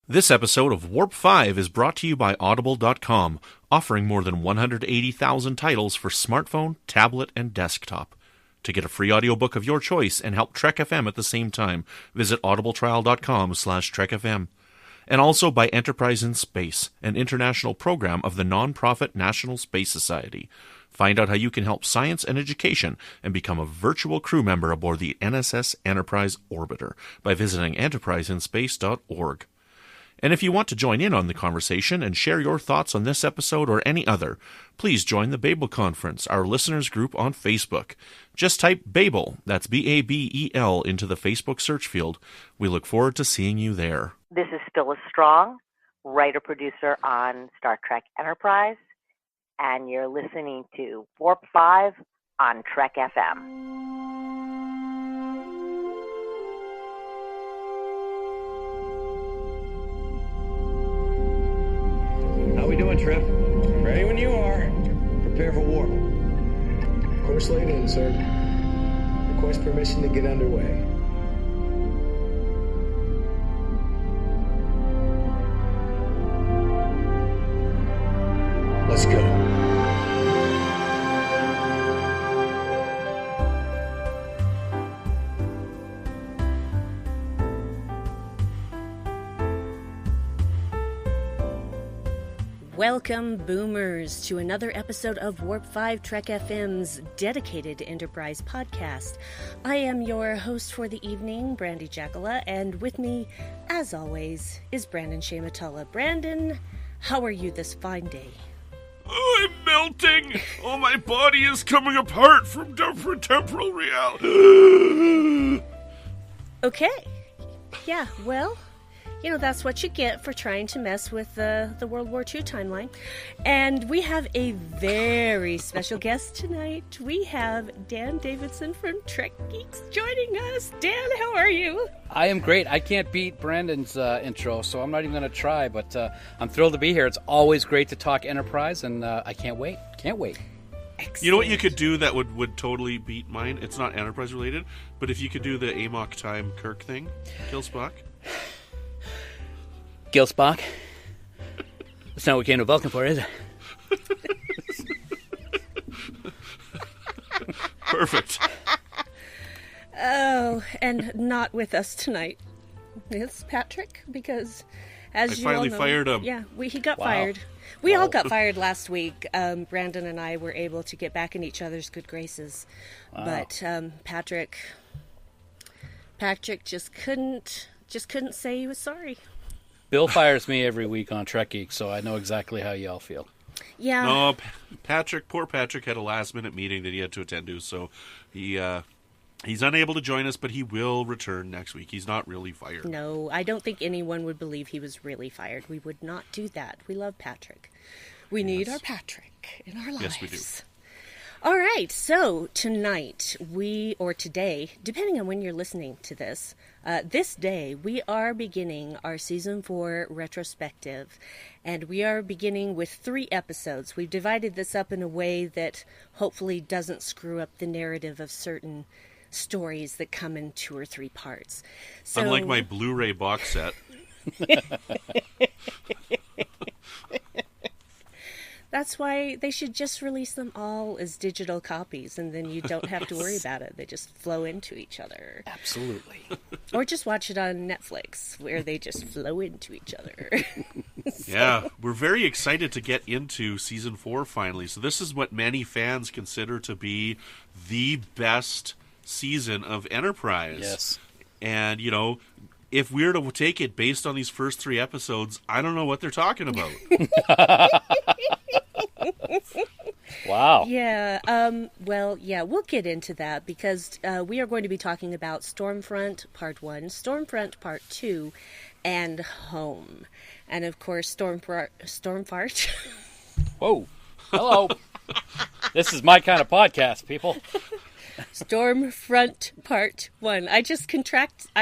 This episode of Warp 5 is brought to you by Audible.com, offering more than 180,000 titles for smartphone, tablet, and desktop. To get a free audiobook of your choice and help Trek FM at the same time, visit audibletrial.com/trekfm. And also by Enterprise in Space, an international program of the non-profit National Space Society. Find out how you can help science and education and become a virtual crew member aboard the NSS Enterprise Orbiter by visiting enterpriseinspace.org. And if you want to join in on the conversation and share your thoughts on this episode or any other, please join the Babel Conference, our listeners group on Facebook. Just type Babel, that's B-A-B-E-L, into the Facebook search field. We look forward to seeing you there. This is Phyllis Strong, writer-producer on Star Trek Enterprise, and you're listening to Warp 5 on Trek FM. How we doing, Trip? Ready when you are. Prepare for warp. Course laid in, sir. Request permission to get underway. Let's go. Welcome, boomers, to another episode of Warp 5 Trek FM's dedicated Enterprise podcast. I am your host for the evening, Brandi Jackola, and with me, as always, is Brandon-Shea Mutala. Brandon, how are you this fine day? Oh, I'm melting! Oh, my body is coming apart from different temporal reality. Okay. Yeah, well, you know, that's what you get for trying to mess with the World War II timeline. And we have a very special guest tonight. We have Dan Davidson from Trek Geeks joining us. Dan, how are you? I am great. I can't beat Brandon's intro, so I'm not even going to try, but I'm thrilled to be here. It's always great to talk Enterprise, and I can't wait. Can't wait. Excellent. You know what you could do that would totally beat mine? It's not Enterprise related, but if you could do the Amok time Kirk thing, kill Spock. Gil Spock. That's not what we came to Vulcan for, is it? Perfect. Oh, and not with us tonight. It's Patrick, because as you all know... I finally fired him. Yeah, he got Wow. fired. We all got fired last week. Brandon and I were able to get back in each other's good graces. Wow. But Patrick just couldn't say he was sorry. Bill fires me every week on Trek Geeks, so I know exactly how y'all feel. No, Yeah. poor Patrick had a last-minute meeting that he had to attend to, so he's unable to join us, but he will return next week. He's not really fired. No, I don't think anyone would believe he was really fired. We would not do that. We love Patrick. We need our Patrick in our lives. Yes, we do. All right, so tonight, or today, depending on when you're listening to this, this day, we are beginning our Season 4 retrospective, and we are beginning with 3 episodes. We've divided this up in a way that hopefully doesn't screw up the narrative of certain stories that come in 2 or 3 parts. So, unlike my Blu-ray box set. That's why they should just release them all as digital copies, and then you don't have to worry about it. They just flow into each other. Absolutely. Or just watch it on Netflix, where they just flow into each other. Yeah, we're very excited to get into Season 4 finally. So this is what many fans consider to be the best season of Enterprise. Yes. And, you know, if we're to take it based on these first 3 episodes, I don't know what they're talking about. Wow. Yeah, we'll get into that, because we are going to be talking about Stormfront Part 1, Stormfront Part 2, and Home. And, of course, Stormfart. Whoa. Hello. This is my kind of podcast, people. Stormfront Part 1. I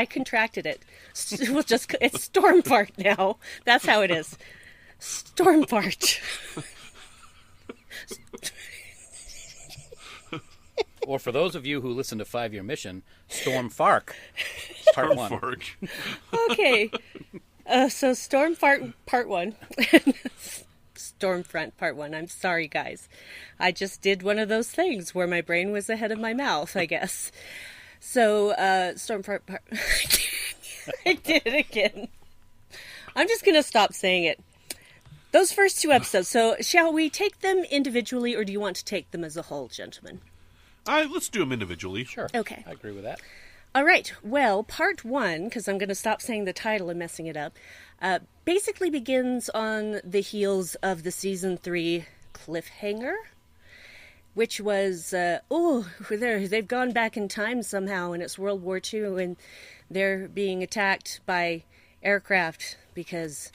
contracted it. It's Stormfart now. That's how it is. Stormfart. Or for those of you who listen to 5 Year Mission, Storm Fark. Part 1. Fark. Okay. So Stormfront Part 1. Stormfront Part 1. I'm sorry, guys. I just did one of those things where my brain was ahead of my mouth, I guess. So, Stormfront Part... I did it again. I'm just going to stop saying it. Those first 2 episodes. So, shall we take them individually, or do you want to take them as a whole, gentlemen? Let's do them individually. Sure. Okay. I agree with that. All right. Well, Part 1, because I'm going to stop saying the title and messing it up, basically begins on the heels of the Season 3 cliffhanger, which was, they've gone back in time somehow, and it's World War II, and they're being attacked by aircraft because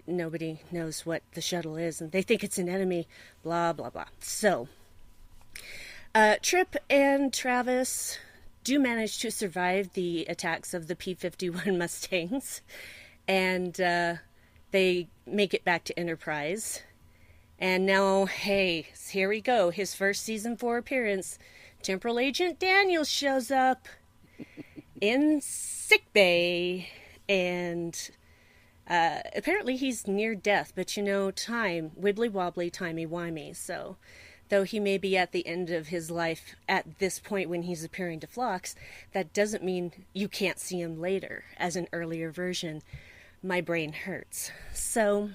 nobody knows what the shuttle is, and they think it's an enemy, blah, blah, blah. So, Trip and Travis do manage to survive the attacks of the P-51 Mustangs, and they make it back to Enterprise. And now, hey, here we go. His first Season 4 appearance. Temporal Agent Daniels shows up in sickbay, and apparently he's near death, but time, wibbly-wobbly, timey-wimey, so... Though he may be at the end of his life at this point when he's appearing to Phlox, that doesn't mean you can't see him later, as an earlier version. My brain hurts. So,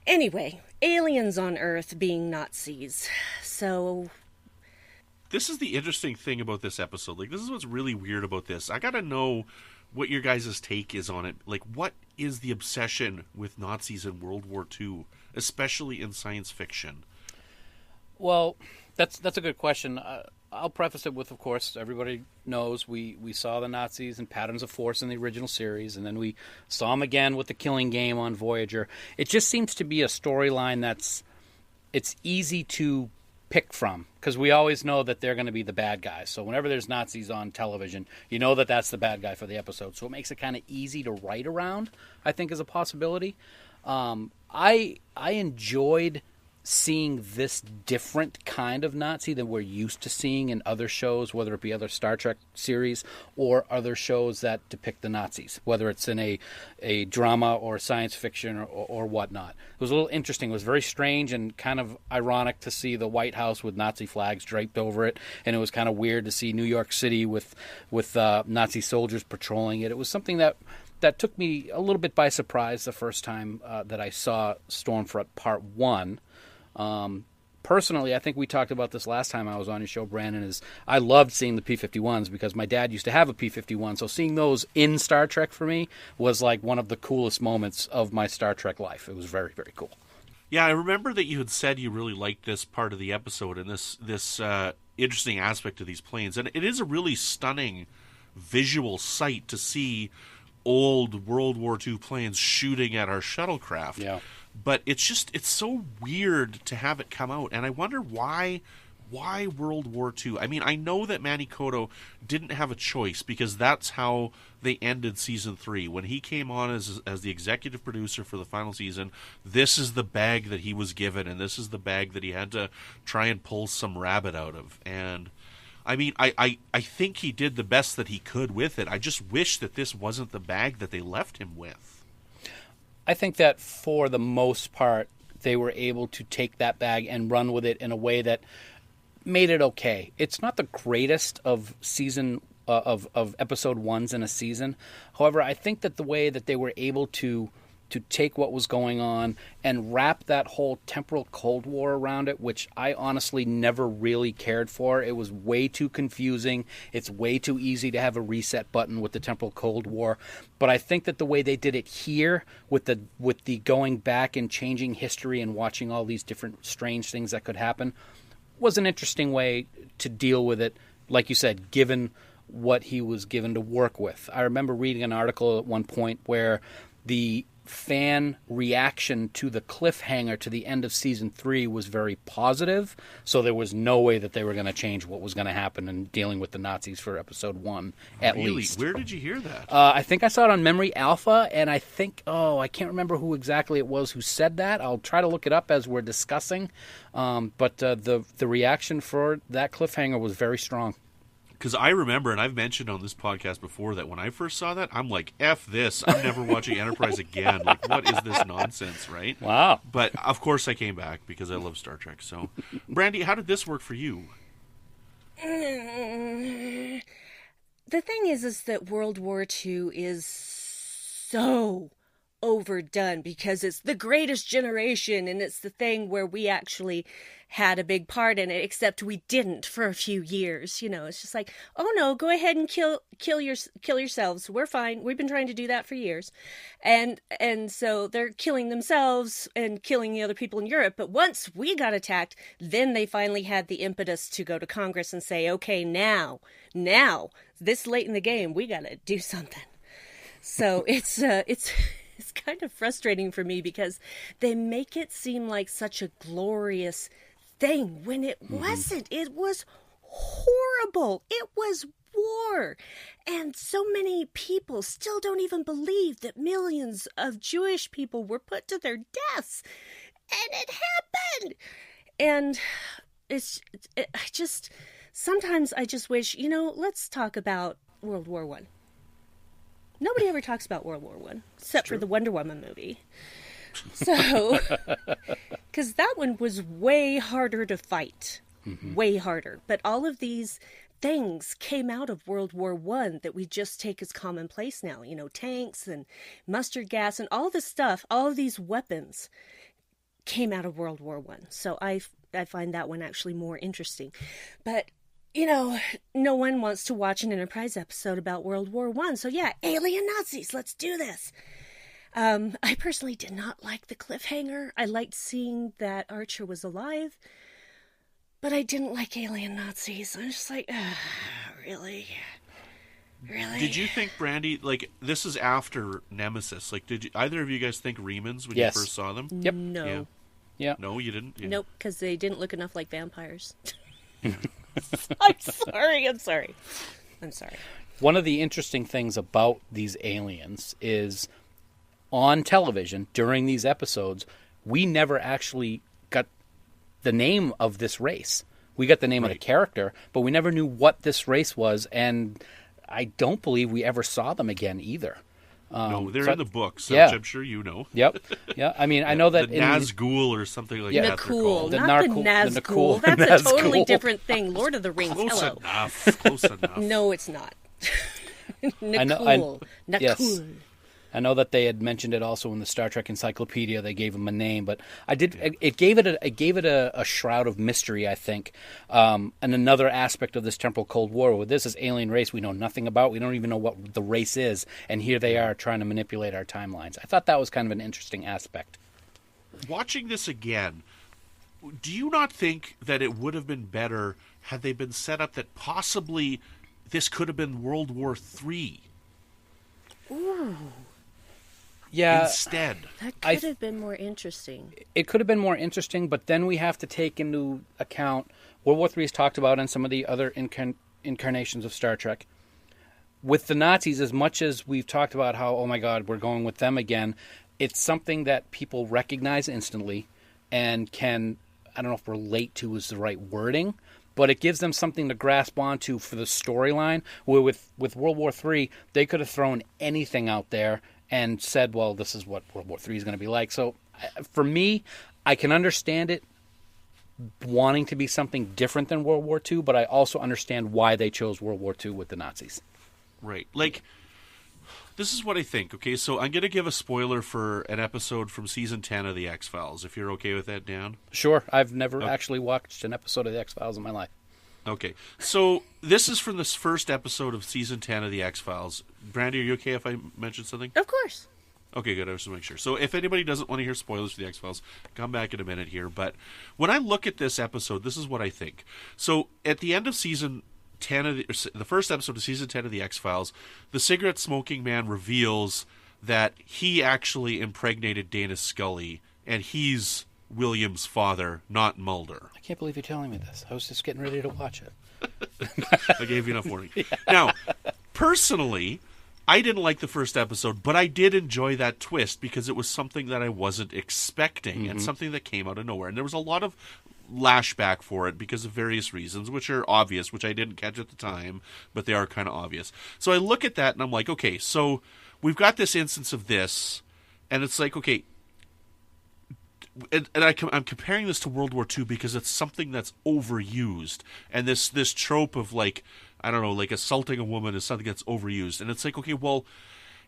anyway, aliens on Earth being Nazis. So... This is the interesting thing about this episode. Like, this is what's really weird about this. I gotta know what your guys' take is on it. Like, what is the obsession with Nazis in World War II, especially in science fiction? Well, that's a good question. I'll preface it with, of course, everybody knows we saw the Nazis in Patterns of Force in the original series, and then we saw them again with the Killing Game on Voyager. It just seems to be a storyline it's easy to pick from, because we always know that they're going to be the bad guys. So whenever there's Nazis on television, you know that that's the bad guy for the episode. So it makes it kind of easy to write around, I think, is a possibility. I enjoyed seeing this different kind of Nazi than we're used to seeing in other shows, whether it be other Star Trek series or other shows that depict the Nazis, whether it's in a drama or science fiction or whatnot. It was a little interesting. It was very strange and kind of ironic to see the White House with Nazi flags draped over it, and it was kind of weird to see New York City with Nazi soldiers patrolling it. It was something that took me a little bit by surprise the first time that I saw Stormfront Part 1. Personally, I think we talked about this last time I was on your show, Brandon, is I loved seeing the P-51s because my dad used to have a P-51, so seeing those in Star Trek for me was like one of the coolest moments of my Star Trek life. It was very, very cool. Yeah, I remember that you had said you really liked this part of the episode and this interesting aspect of these planes, and it is a really stunning visual sight to see old World War II planes shooting at our shuttlecraft. Yeah. But it's so weird to have it come out, and I wonder why World War II? I mean, I know that Manny Coto didn't have a choice because that's how they ended Season 3. When he came on as the executive producer for the final season, this is the bag that he was given, and this is the bag that he had to try and pull some rabbit out of. And I mean, I think he did the best that he could with it. I just wish that this wasn't the bag that they left him with. I think that for the most part, they were able to take that bag and run with it in a way that made it okay. It's not the greatest of episode ones in a season. However, I think that the way that they were able to take what was going on and wrap that whole temporal Cold War around it, which I honestly never really cared for. It was way too confusing. It's way too easy to have a reset button with the temporal Cold War. But I think that the way they did it here with the going back and changing history and watching all these different strange things that could happen was an interesting way to deal with it, like you said, given what he was given to work with. I remember reading an article at one point where the fan reaction to the cliffhanger to the end of Season 3 was very positive, so there was no way that they were going to change what was going to happen in dealing with the Nazis for Episode 1, at least. Where did you hear that? I think I saw it on Memory Alpha, and I think, I can't remember who exactly it was who said that. I'll try to look it up as we're discussing, but the reaction for that cliffhanger was very strong. Because I remember, and I've mentioned on this podcast before, that when I first saw that, I'm like, F this. I'm never watching Enterprise again. Like, what is this nonsense, right? Wow. But, of course, I came back because I love Star Trek. So, Brandi, how did this work for you? The thing is that World War II is so overdone because it's the greatest generation and it's the thing where we actually had a big part in it, except we didn't for a few years. You know, it's just like, oh no, go ahead and kill yourselves. We're fine. We've been trying to do that for years. And so they're killing themselves and killing the other people in Europe. But once we got attacked, then they finally had the impetus to go to Congress and say, okay, now, this late in the game, we got to do something. So it's kind of frustrating for me because they make it seem like such a glorious thing when it wasn't. It was horrible. It was war. And so many people still don't even believe that millions of Jewish people were put to their deaths. And it happened. And sometimes I just wish, let's talk about World War I. Nobody ever talks about World War I, except for the Wonder Woman movie. So, because that one was way harder to fight, way harder. But all of these things came out of World War I that we just take as commonplace now. Tanks and mustard gas and all this stuff, all of these weapons came out of World War I. So I find that one actually more interesting. But no one wants to watch an Enterprise episode about World War I. So yeah, alien Nazis, let's do this. I personally did not like the cliffhanger. I liked seeing that Archer was alive, but I didn't like alien Nazis. I'm just like, really? Really? Did you think, Brandi, like, this is after Nemesis. Like, did either of you guys think Remans when you first saw them? Yep. No. Yeah. No, you didn't? Yeah. Nope, because they didn't look enough like vampires. I'm sorry. One of the interesting things about these aliens is on television during these episodes, we never actually got the name of this race. We got the name of the character, but we never knew what this race was, and I don't believe we ever saw them again either. No, they're in the books, which I'm sure you know. Yep. Yeah. I mean, I know that the Nazgul or something like that. Nakul, the not the Nazgul. That's a totally different thing. Lord of the Rings. Close enough. No, it's not. Nakul. Nakul. I know that they had mentioned it also in the Star Trek Encyclopedia. They gave them a name, but it gave it a shroud of mystery, I think. And another aspect of this temporal Cold War, with this is alien race we know nothing about. We don't even know what the race is, and here they are trying to manipulate our timelines. I thought that was kind of an interesting aspect. Watching this again, do you not think that it would have been better had they been set up that possibly this could have been World War III? Ooh. Yeah, instead. That could have been more interesting. It could have been more interesting, but then we have to take into account World War III is talked about in some of the other incarnations of Star Trek. With the Nazis, as much as we've talked about how, oh my God, we're going with them again, it's something that people recognize instantly and can, I don't know if relate to is the right wording, but it gives them something to grasp onto for the storyline, where with World War III, they could have thrown anything out there and said, well, this is what World War III is going to be like. So for me, I can understand it wanting to be something different than World War II, but I also understand why they chose World War II with the Nazis. Right. Like, this is what I think, okay? So I'm going to give a spoiler for an episode from Season 10 of The X-Files, if you're okay with that, Dan. Sure. I've never actually watched an episode of The X-Files in my life. Okay. So this is from this first episode of Season 10 of The X-Files. Brandi, are you okay if I mention something? Of course. Okay, good. I was just make sure. So if anybody doesn't want to hear spoilers for The X-Files, come back in a minute here. But when I look at this episode, this is what I think. So at the end of Season 10 of the first episode of Season 10 of The X-Files, the cigarette-smoking man reveals that he actually impregnated Dana Scully, and he's William's father, not Mulder. I can't believe you're telling me this. I was just getting ready to watch it. I gave you enough warning. Yeah. Now, personally, I didn't like the first episode, but I did enjoy that twist because it was something that I wasn't expecting and something that came out of nowhere. And there was a lot of lashback for it because of various reasons, which are obvious, which I didn't catch at the time, but they are kind of obvious. So I look at that and I'm like, okay, so we've got this instance of this, and it's like, okay, and I'm comparing this to World War II because it's something that's overused, and this trope of like, I don't know, like assaulting a woman is something that's overused, and it's like, okay, well,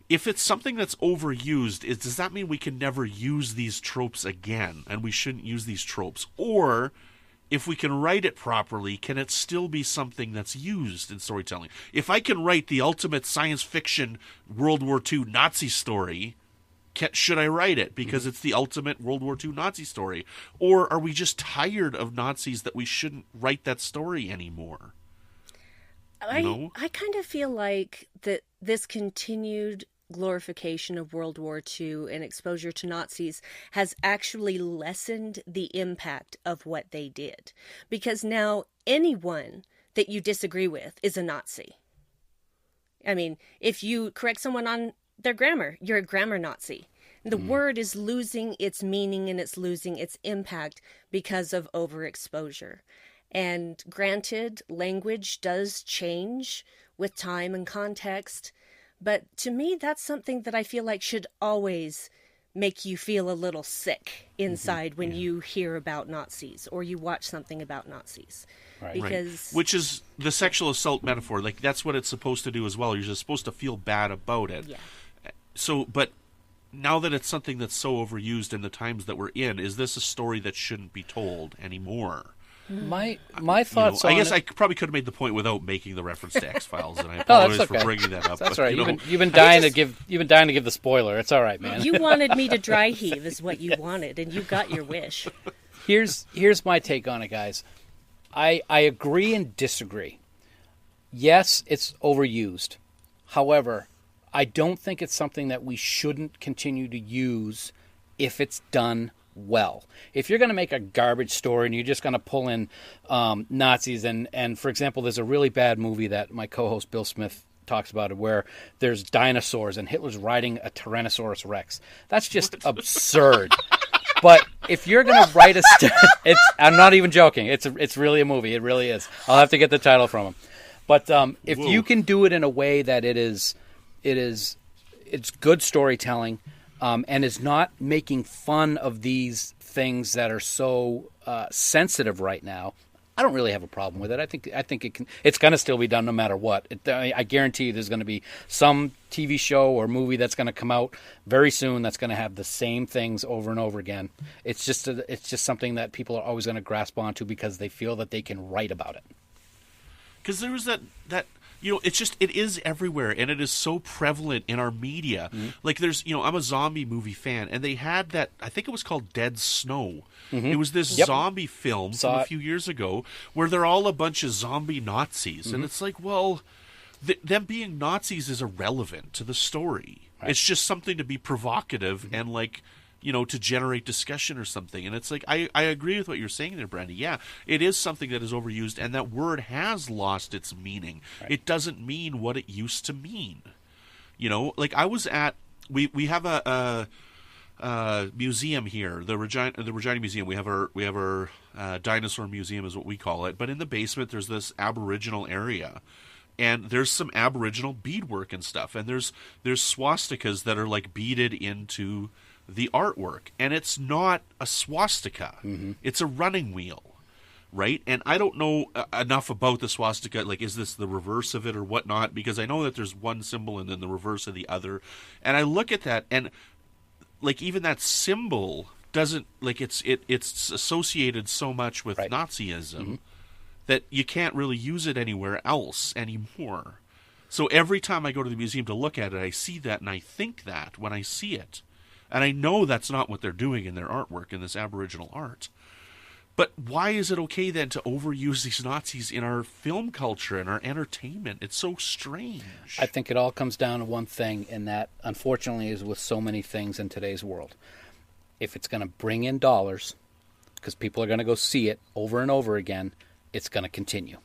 if it's something that's overused, does that mean we can never use these tropes again, and we shouldn't use these tropes? Or if we can write it properly, can it still be something that's used in storytelling? If I can write the ultimate science fiction World War II Nazi story, should I write it because it's the ultimate World War II Nazi story? Or are we just tired of Nazis that we shouldn't write that story anymore? I kind of feel like that this continued glorification of World War II and exposure to Nazis has actually lessened the impact of what they did. Because now anyone that you disagree with is a Nazi. I mean, if you correct someone on their grammar, you're a grammar Nazi. The word is losing its meaning and it's losing its impact because of overexposure. And granted, language does change with time and context, but to me, that's something that I feel like should always make you feel a little sick inside when you hear about Nazis or you watch something about Nazis. Right. Because Which is the sexual assault metaphor. Like, that's what it's supposed to do as well. You're just supposed to feel bad about it. Yeah. So, but now that it's something that's so overused in the times that we're in, is this a story that shouldn't be told anymore? My thoughts I on guess it... I probably could have made the point without making the reference to X-Files, and I apologize for bringing that up. That's but, right. You've been dying to give the spoiler. It's all right, man. you wanted me to dry heave is what you wanted, and you got your wish. Here's my take on it, guys. I agree and disagree. Yes, it's overused. However, I don't think it's something that we shouldn't continue to use if it's done well. If you're going to make a garbage story and you're just going to pull in Nazis, and for example, there's a really bad movie that my co-host Bill Smith talks about it where there's dinosaurs and Hitler's riding a Tyrannosaurus Rex. That's just absurd. But if you're going to write I'm not even joking. It's really a movie. It really is. I'll have to get the title from him. But if you can do it in a way that it's good storytelling, and is not making fun of these things that are so sensitive right now, I don't really have a problem with it. I think it's going to still be done no matter what. I guarantee you there's going to be some TV show or movie that's going to come out very soon that's going to have the same things over and over again. It's just something that people are always going to grasp onto because they feel that they can write about it. Because there was that it is everywhere, and it is so prevalent in our media. Mm-hmm. Like, I'm a zombie movie fan, and they had that, I think it was called Dead Snow. Mm-hmm. It was this zombie film from a few years ago where they're all a bunch of zombie Nazis. Mm-hmm. And it's like, well, them being Nazis is irrelevant to the story. Right. It's just something to be provocative and, like, to generate discussion or something. And it's like, I agree with what you're saying there, Brandi. Yeah, it is something that is overused, and that word has lost its meaning. Right. It doesn't mean what it used to mean. Like I was at, we have a museum here, the Regina Museum. We have our dinosaur museum is what we call it. But in the basement, there's this Aboriginal area. And there's some Aboriginal beadwork and stuff. And there's swastikas that are like beaded into the artwork, and it's not a swastika. Mm-hmm. It's a running wheel, right? And I don't know enough about the swastika, like, is this the reverse of it or whatnot? Because I know that there's one symbol and then the reverse of the other. And I look at that, and, like, even that symbol doesn't, like, it's associated so much with Nazism that you can't really use it anywhere else anymore. So every time I go to the museum to look at it, I see that, and I think that when I see it. And I know that's not what they're doing in their artwork, in this Aboriginal art. But why is it okay then to overuse these Nazis in our film culture and our entertainment? It's so strange. I think it all comes down to one thing, and that, unfortunately, is with so many things in today's world. If it's going to bring in dollars, because people are going to go see it over and over again, it's going to continue.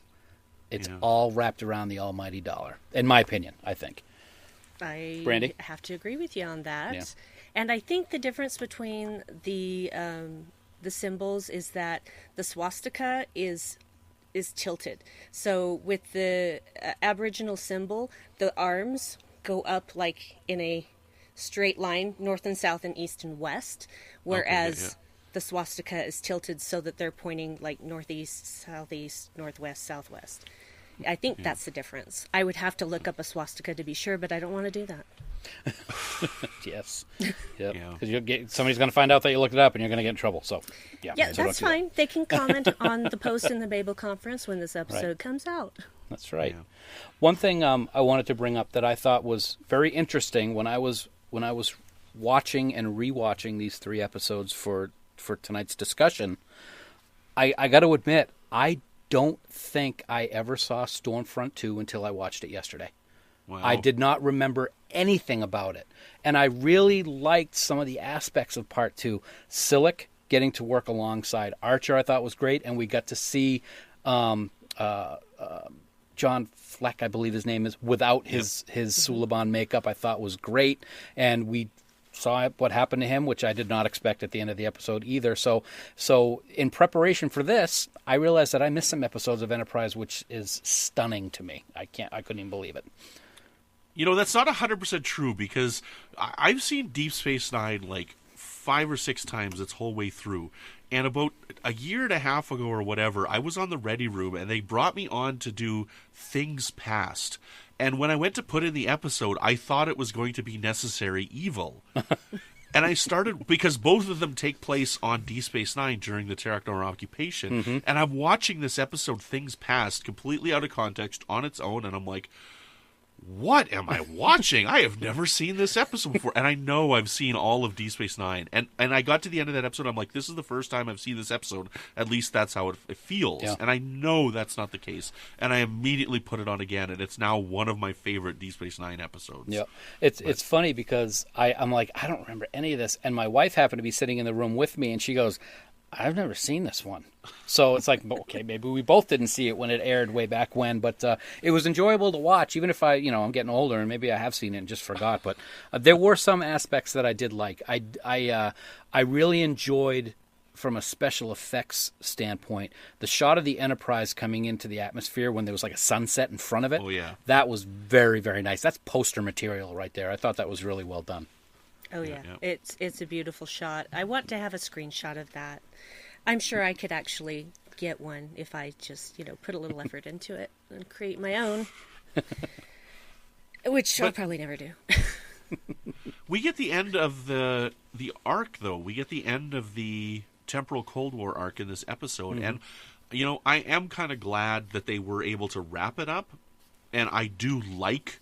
It's all wrapped around the almighty dollar, in my opinion, I think. Brandi? I have to agree with you on that. Yeah. And I think the difference between the the symbols is that the swastika is tilted. So with the Aboriginal symbol, the arms go up like in a straight line, north and south and east and west, whereas the swastika is tilted so that they're pointing like northeast, southeast, northwest, southwest. I think that's the difference. I would have to look up a swastika to be sure, but I don't want to do that. Yes. Yep. Because somebody's going to find out that you looked it up, and you're going to get in trouble. So, yeah, so that's fine. They can comment on the post in the Babel conference when this episode comes out. That's right. Yeah. One thing I wanted to bring up that I thought was very interesting when I was watching and rewatching these 3 episodes for tonight's discussion, I got to admit, I don't think I ever saw Stormfront 2 until I watched it yesterday. Wow. I did not remember anything about it. And I really liked some of the aspects of Part 2. Silic getting to work alongside Archer I thought was great, and we got to see John Fleck, I believe his name is, without his Suliban makeup, I thought was great. And we saw what happened to him, which I did not expect at the end of the episode either. So in preparation for this, I realized that I missed some episodes of Enterprise, which is stunning to me. I couldn't even believe it. You know, that's not 100% true, because I've seen Deep Space Nine like 5 or 6 times its whole way through. And about a year and a half ago or whatever, I was on the Ready Room, and they brought me on to do Things Past. And when I went to put in the episode, I thought it was going to be Necessary Evil. And I started, because both of them take place on Deep Space Nine during the Terracnor occupation. And I'm watching this episode, Things Past, completely out of context, on its own, and I'm like, what am I watching? I have never seen this episode before. And I know I've seen all of Deep Space Nine. And I got to the end of that episode, I'm like, this is the first time I've seen this episode. At least that's how it feels. Yeah. And I know that's not the case. And I immediately put it on again, and it's now one of my favorite Deep Space Nine episodes. Yeah, it's funny because I'm like, I don't remember any of this. And my wife happened to be sitting in the room with me, and she goes, I've never seen this one. So it's like, okay, maybe we both didn't see it when it aired way back when, but it was enjoyable to watch, even if I'm getting older and maybe I have seen it and just forgot. But there were some aspects that I did like. I really enjoyed, from a special effects standpoint, the shot of the Enterprise coming into the atmosphere when there was like a sunset in front of it. Oh, yeah. That was very, very nice. That's poster material right there. I thought that was really well done. Oh, yeah. It's a beautiful shot. I want to have a screenshot of that. I'm sure I could actually get one if I just, put a little effort into it and create my own, which I'll probably never do. We get the end of the arc, though. We get the end of the temporal Cold War arc in this episode. And, I am kind of glad that they were able to wrap it up. And I do like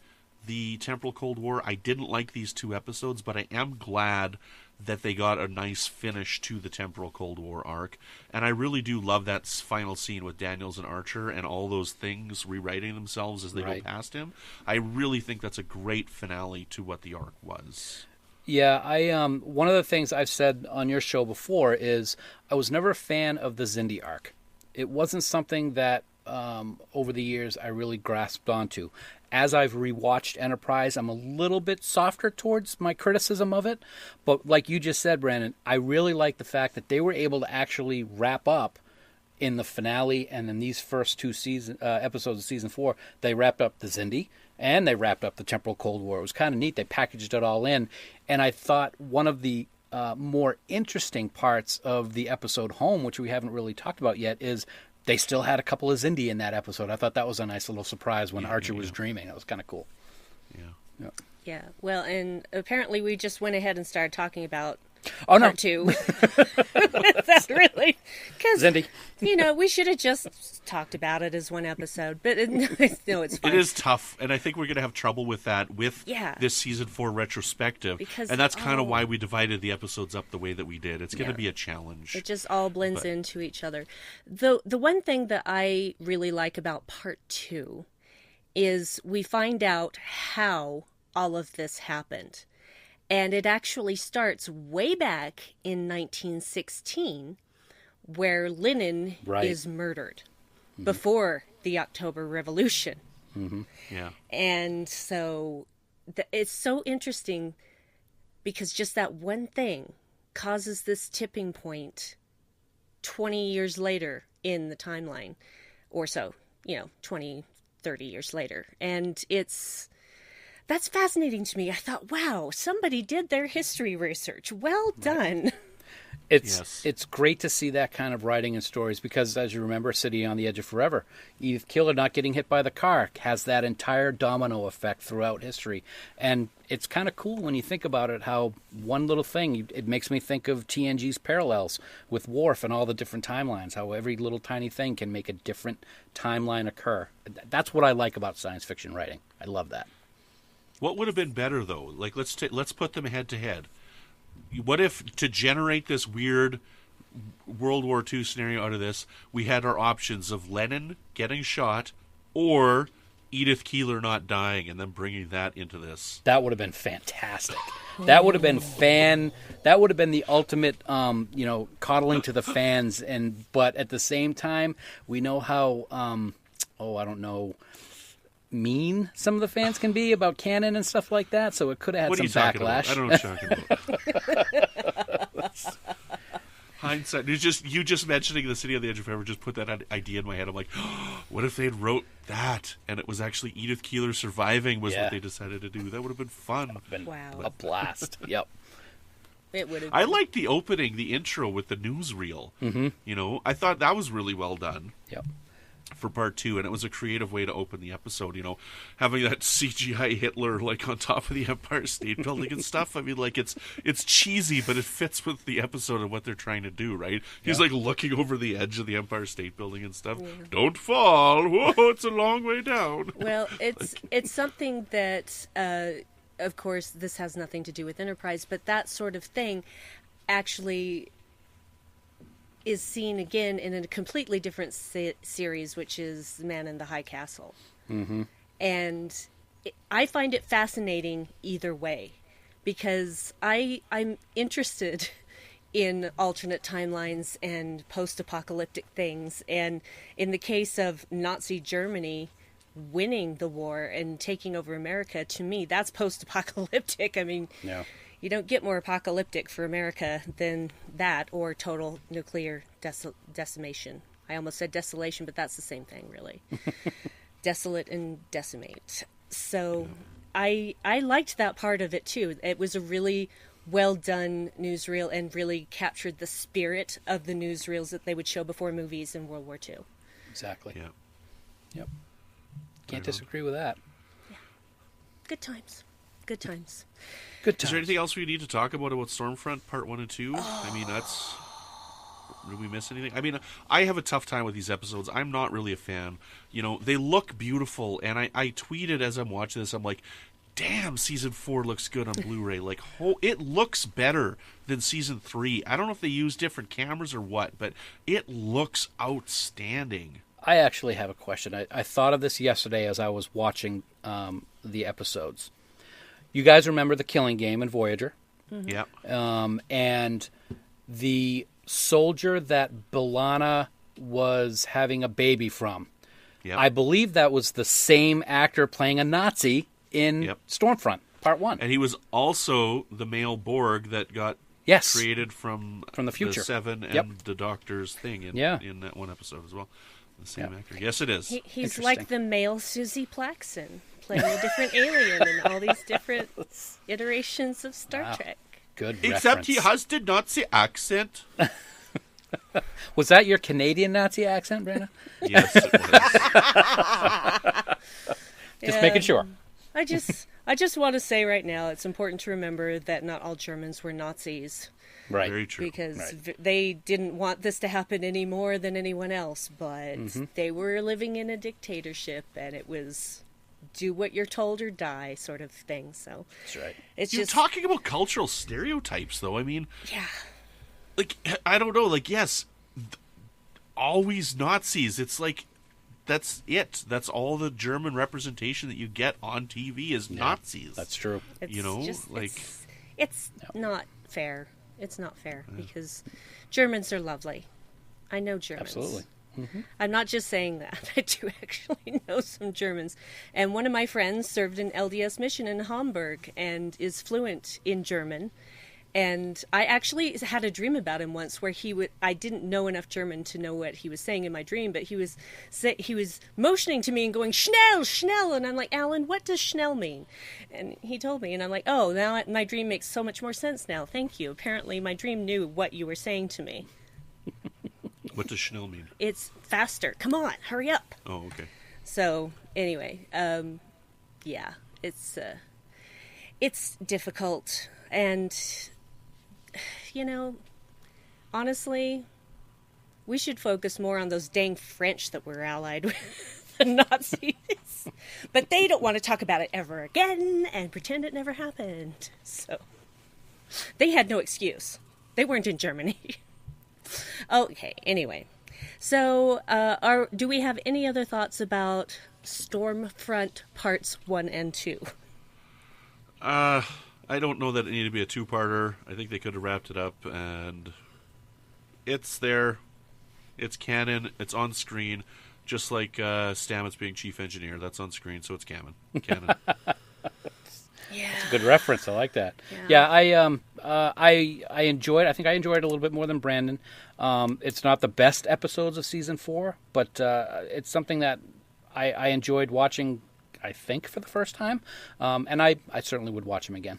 the temporal Cold War. I didn't like these 2 episodes, but I am glad that they got a nice finish to the temporal Cold War arc. And I really do love that final scene with Daniels and Archer and all those things rewriting themselves as they go past him. I really think that's a great finale to what the arc was. Yeah, one of the things I've said on your show before is I was never a fan of the Xindi arc. It wasn't something that over the years I really grasped onto. As I've rewatched Enterprise, I'm a little bit softer towards my criticism of it. But like you just said, Brandon, I really like the fact that they were able to actually wrap up in the finale, and in these first 2 episodes of Season 4, they wrapped up the Xindi, and they wrapped up the temporal Cold War. It was kind of neat. They packaged it all in. And I thought one of the more interesting parts of the episode Home, which we haven't really talked about yet, is they still had a couple of Xindi in that episode. I thought that was a nice little surprise when Archer was dreaming. That was kind of cool. Yeah. Well, and apparently we just went ahead and started talking about Part 2. That's really... Because, Xindi. We should have just talked about it as one episode. But no, it's fine. It is tough, and I think we're going to have trouble with that with this Season 4 retrospective. And that's kind of why we divided the episodes up the way that we did. It's going to be a challenge. It just all blends into each other. The one thing that I really like about Part 2 is we find out how all of this happened. And it actually starts way back in 1916, where Lenin is murdered before the October Revolution. Yeah. And so it's so interesting because just that one thing causes this tipping point 20 years later in the timeline or so, 20, 30 years later. And that's fascinating to me. I thought, wow, somebody did their history research. Well done. It's great to see that kind of writing and stories because, as you remember, City on the Edge of Forever, Edith Keeler not getting hit by the car has that entire domino effect throughout history. And it's kind of cool when you think about it, how one little thing, it makes me think of TNG's parallels with Worf and all the different timelines, how every little tiny thing can make a different timeline occur. That's what I like about science fiction writing. I love that. What would have been better, though? Like, let's put them head to head. What if, to generate this weird World War II scenario out of this, we had our options of Lennon getting shot or Edith Keeler not dying, and then bringing that into this? That would have been fantastic. That would have been That would have been the ultimate, coddling to the fans. But at the same time, we know how, mean some of the fans can be about canon and stuff like that, so it could have had some backlash. I don't know what you're talking about. Hindsight. You just mentioning the City on the Edge of Forever just put that idea in my head. I'm like, what if they had wrote that and it was actually Edith Keeler surviving was what they decided to do? That would have been fun. Wow. A blast. Yep. It would have. I liked the opening, the intro with the newsreel. Mm-hmm. I thought that was really well done. Yep. For part 2, and it was a creative way to open the episode, having that CGI Hitler like on top of the Empire State Building and stuff. I mean, like, it's cheesy, but it fits with the episode and what they're trying to do, right? He's like looking over the edge of the Empire State Building and stuff. Yeah. Don't fall! Whoa, it's a long way down. Well, it's something that, of course, this has nothing to do with Enterprise, but that sort of thing actually is seen again in a completely different series, which is Man in the High Castle. Mm-hmm. And I find it fascinating either way, because I'm interested in alternate timelines and post-apocalyptic things. And in the case of Nazi Germany winning the war and taking over America, to me, that's post-apocalyptic. I mean... Yeah. You don't get more apocalyptic for America than that, or total nuclear decimation. I almost said desolation, but that's the same thing, really. Desolate and decimate. So I liked that part of it, too. It was a really well-done newsreel and really captured the spirit of the newsreels that they would show before movies in World War II. Exactly. Yeah. Yep. Can't disagree with that. Yeah. Good times. Good times. Good times. Is there anything else we need to talk about Stormfront Part 1 and 2? I mean, did we miss anything? I mean, I have a tough time with these episodes. I'm not really a fan. They look beautiful, and I tweeted as I'm watching this, I'm like, damn, Season 4 looks good on Blu-ray. Like, it looks better than Season 3. I don't know if they use different cameras or what, but it looks outstanding. I actually have a question. I thought of this yesterday as I was watching the episodes. You guys remember the Killing Game in Voyager? Mm-hmm. Yeah. And the soldier that B'Elanna was having a baby from. Yep. I believe that was the same actor playing a Nazi in Stormfront, Part 1. And he was also the male Borg that got created from the future. The Seven and the Doctor's thing in that one episode as well. The same actor. Yes, it is. He's like the male Susie Plaxton, playing a different alien in all these different iterations of Star Trek. Good Except reference. he has the Nazi accent. Was that your Canadian Nazi accent, Brandon? Yes, it was. Just making sure. I just want to say right now, it's important to remember that not all Germans were Nazis. Right. Very true. Because they didn't want this to happen any more than anyone else, but they were living in a dictatorship, and it was do what you're told or die sort of thing. So that's right. You're talking about cultural stereotypes, though. I mean, yeah. Like, I don't know. Like, yes, always Nazis. It's like that's it. That's all the German representation that you get on TV is Nazis. That's true. It's not fair. It's not fair because Germans are lovely. I know Germans. Absolutely. Mm-hmm. I'm not just saying that. I do actually know some Germans. And one of my friends served an LDS mission in Hamburg and is fluent in German. And I actually had a dream about him once where I didn't know enough German to know what he was saying in my dream, but he was motioning to me and going, "Schnell, schnell." And I'm like, "Alan, what does schnell mean?" And he told me, and I'm like, "Oh, now my dream makes so much more sense now. Thank you. Apparently my dream knew what you were saying to me." What does schnell mean? It's faster. Come on, hurry up. Oh, okay. So anyway, yeah, it's difficult. And, honestly, we should focus more on those dang French that we're allied with the Nazis. But they don't want to talk about it ever again and pretend it never happened. So they had no excuse. They weren't in Germany. Okay, anyway. So do we have any other thoughts about Stormfront Parts 1 and 2? I don't know that it needed to be a two-parter. I think they could have wrapped it up, and it's there. It's canon. It's on screen, just like Stamets being chief engineer. That's on screen, so it's canon. Yeah, It's a good reference. I like that. Yeah, I enjoyed. I think I enjoyed it a little bit more than Brandon. It's not the best episodes of season 4, but it's something that I enjoyed watching. I think for the first time, and I certainly would watch him again.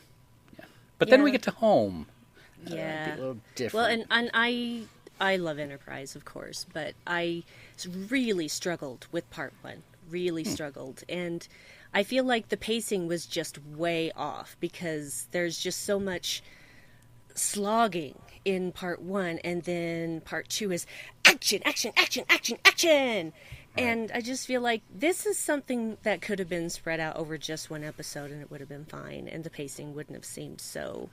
But then we get to home. Yeah. Be a little different. Well, and I love Enterprise, of course, but I really struggled with Part 1. Really struggled. And I feel like the pacing was just way off because there's just so much slogging in Part 1, and then Part 2 is action, action, action, action, action! Right. And I just feel like this is something that could have been spread out over just one episode and it would have been fine, and the pacing wouldn't have seemed so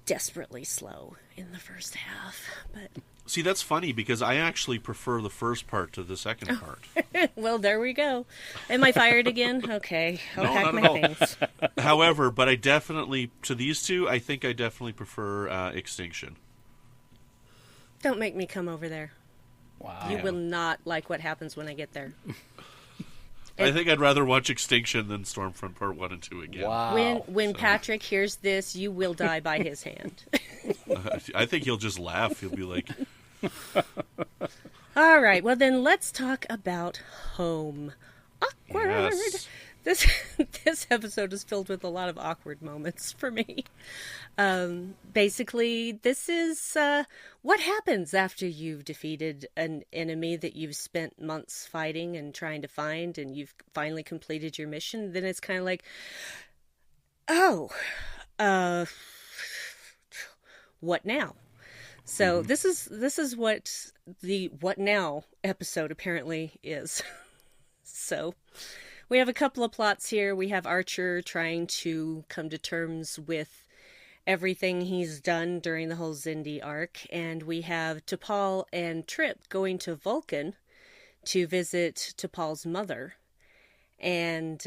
desperately slow in the first half. But see, that's funny because I actually prefer the first part to the second part. Well, there we go. Am I fired again? Okay, I'll pack my things. However, but I definitely, to these two, I think I definitely prefer Extinction. Don't make me come over there. Wow. You will not like what happens when I get there. I think I'd rather watch Extinction than Stormfront Part 1 and 2 again. Wow. When Patrick hears this, you will die by his hand. I think he'll just laugh. He'll be like... All right, well then let's talk about home. Awkward. Yes. This episode is filled with a lot of awkward moments for me. Basically, this is what happens after you've defeated an enemy that you've spent months fighting and trying to find, and you've finally completed your mission. Then it's kind of like, what now? So this is what the What Now episode apparently is. So we have a couple of plots here. We have Archer trying to come to terms with everything he's done during the whole Xindi arc. And we have T'Pol and Trip going to Vulcan to visit T'Pol's mother. And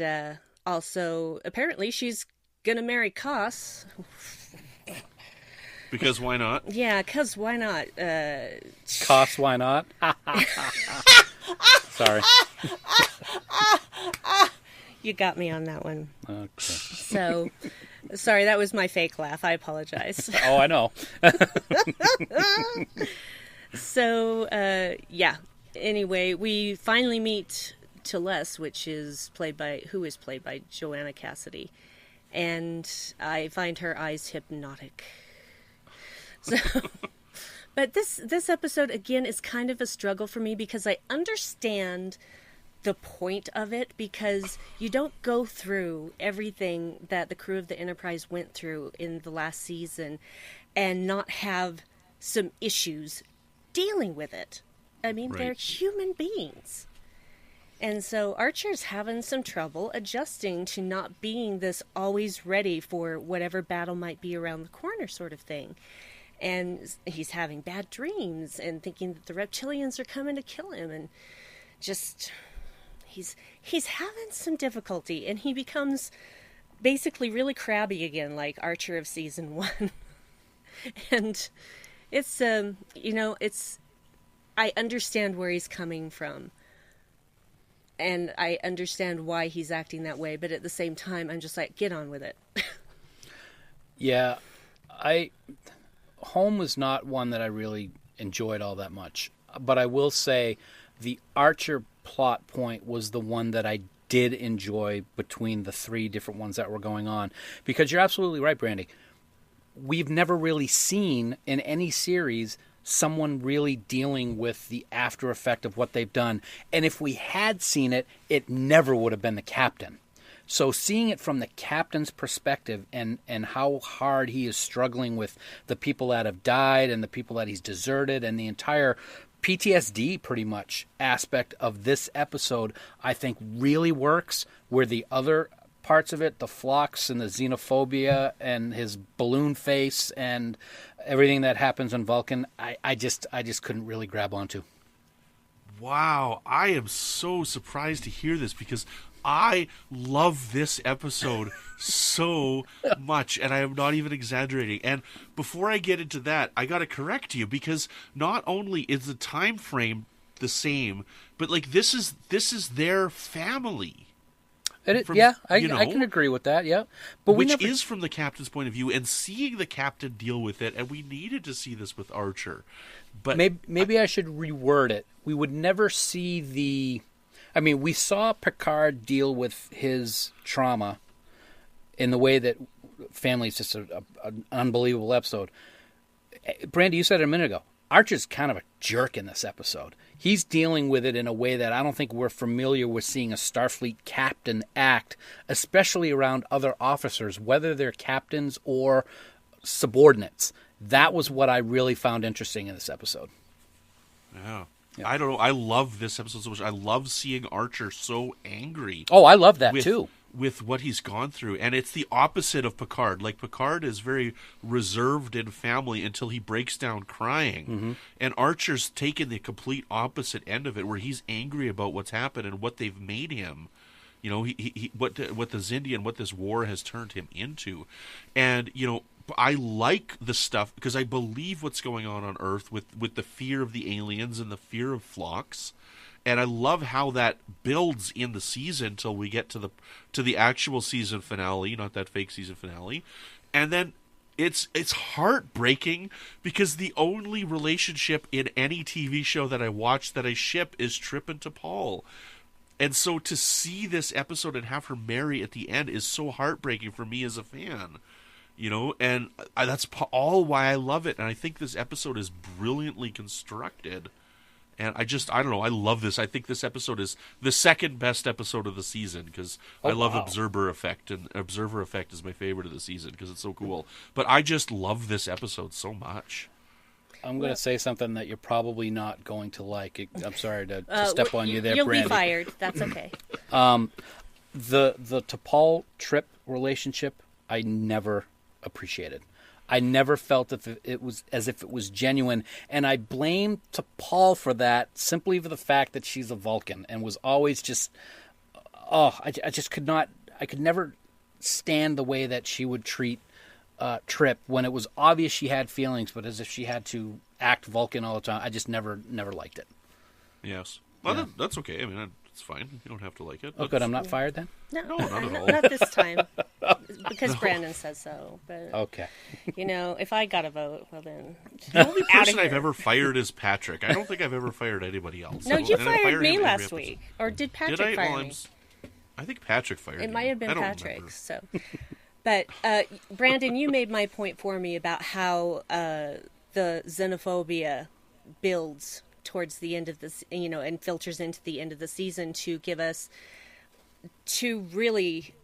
also, apparently, she's going to marry Koss. Because why not? Yeah, because why not? Koss, why not? Sorry. You got me on that one. Okay. So, sorry, that was my fake laugh. I apologize. Oh, I know. So, yeah. Anyway, we finally meet Teles, who is played by Joanna Cassidy. And I find her eyes hypnotic. So, but this episode, again, is kind of a struggle for me because I understand the point of it, because you don't go through everything that the crew of the Enterprise went through in the last season and not have some issues dealing with it. I mean, right. They're human beings. And so Archer's having some trouble adjusting to not being this always ready for whatever battle might be around the corner sort of thing. And he's having bad dreams and thinking that the reptilians are coming to kill him, and just he's having some difficulty, and he becomes basically really crabby again, like Archer of season 1. And it's I understand where he's coming from, and I understand why he's acting that way, but at the same time I'm just like, get on with it. Yeah. Home was not one that I really enjoyed all that much. But I will say the Archer plot point was the one that I did enjoy between the three different ones that were going on. Because you're absolutely right, Brandi. We've never really seen in any series someone really dealing with the after effect of what they've done. And if we had seen it, it never would have been the captain. So seeing it from the captain's perspective and how hard he is struggling with the people that have died and the people that he's deserted and the entire PTSD pretty much aspect of this episode, I think really works, where the other parts of it, the flux and the xenophobia and his balloon face and everything that happens on Vulcan, I just couldn't really grab onto. Wow, I am so surprised to hear this because I love this episode so much, and I am not even exaggerating. And before I get into that, I got to correct you because not only is the time frame the same, but like this is their family. I can agree with that. Yeah, but is from the captain's point of view, and seeing the captain deal with it, and we needed to see this with Archer. But maybe I should reword it. We would never see the. I mean, we saw Picard deal with his trauma in the way that family is just an unbelievable episode. Brandi, you said it a minute ago. Archer's kind of a jerk in this episode. He's dealing with it in a way that I don't think we're familiar with seeing a Starfleet captain act, especially around other officers, whether they're captains or subordinates. That was what I really found interesting in this episode. Yeah. I don't know. I love this episode so much. I love seeing Archer so angry. Oh, I love that too. With what he's gone through. And it's the opposite of Picard. Like, Picard is very reserved in family until he breaks down crying. Mm-hmm. And Archer's taken the complete opposite end of it, where he's angry about what's happened and what they've made him. You know, what the Xindi and what this war has turned him into. And, you know, I like the stuff because I believe what's going on Earth with the fear of the aliens and the fear of Phlox, and I love how that builds in the season till we get to the actual season finale, not that fake season finale, and then it's heartbreaking because the only relationship in any TV show that I watch that I ship is Trip and T'Pol. And so to see this episode and have her marry at the end is so heartbreaking for me as a fan. You know, and that's all why I love it. And I think this episode is brilliantly constructed. And I don't know, I love this. I think this episode is the second best episode of the season because I love Observer Effect. And Observer Effect is my favorite of the season because it's so cool. But I just love this episode so much. I'm going to say something that you're probably not going to like. I'm sorry to step on you there, You'll Brandi. be fired. That's okay. The T'Pol Trip relationship, I never appreciated. I never felt that it was as if it was genuine, and I blame T'Pol for that simply for the fact that she's a Vulcan and was always just I just could never stand the way that she would treat Trip when it was obvious she had feelings, but as if she had to act Vulcan all the time. I just never liked it. Yes. Well, that's okay. I mean, it's fine. You don't have to like it. Oh, good. I'm not fired then? No, not at all. Not this time. Because Brandon says so. But, okay. You know, if I got a vote, well then... The only person I've ever fired is Patrick. I don't think I've ever fired anybody else. No, you fired me last week. Or did Patrick fire me? I think Patrick fired me. It might have been Patrick, so... But, Brandon, you made my point for me about how the xenophobia builds towards the end of this, you know, and filters into the end of the season to give us two really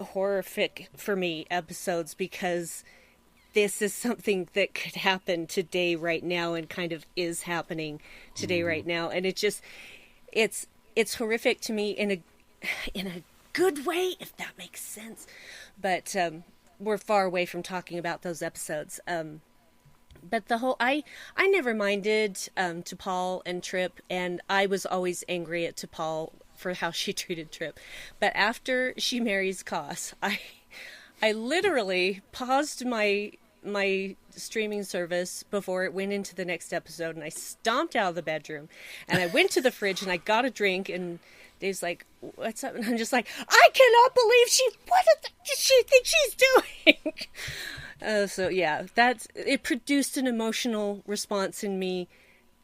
horrific, for me, episodes, because this is something that could happen today, right now, and kind of is happening today, right now. And it just, it's horrific to me in a good way, if that makes sense. But we're far away from talking about those episodes. But the whole, I never minded T'Pol and Trip, and I was always angry at T'Pol for how she treated Trip. But after she marries Koss, I literally paused my streaming service before it went into the next episode, and I stomped out of the bedroom, and I went to the fridge, and I got a drink, and Dave's like, what's up? And I'm just like, I cannot believe what does she think she's doing? So yeah, it produced an emotional response in me,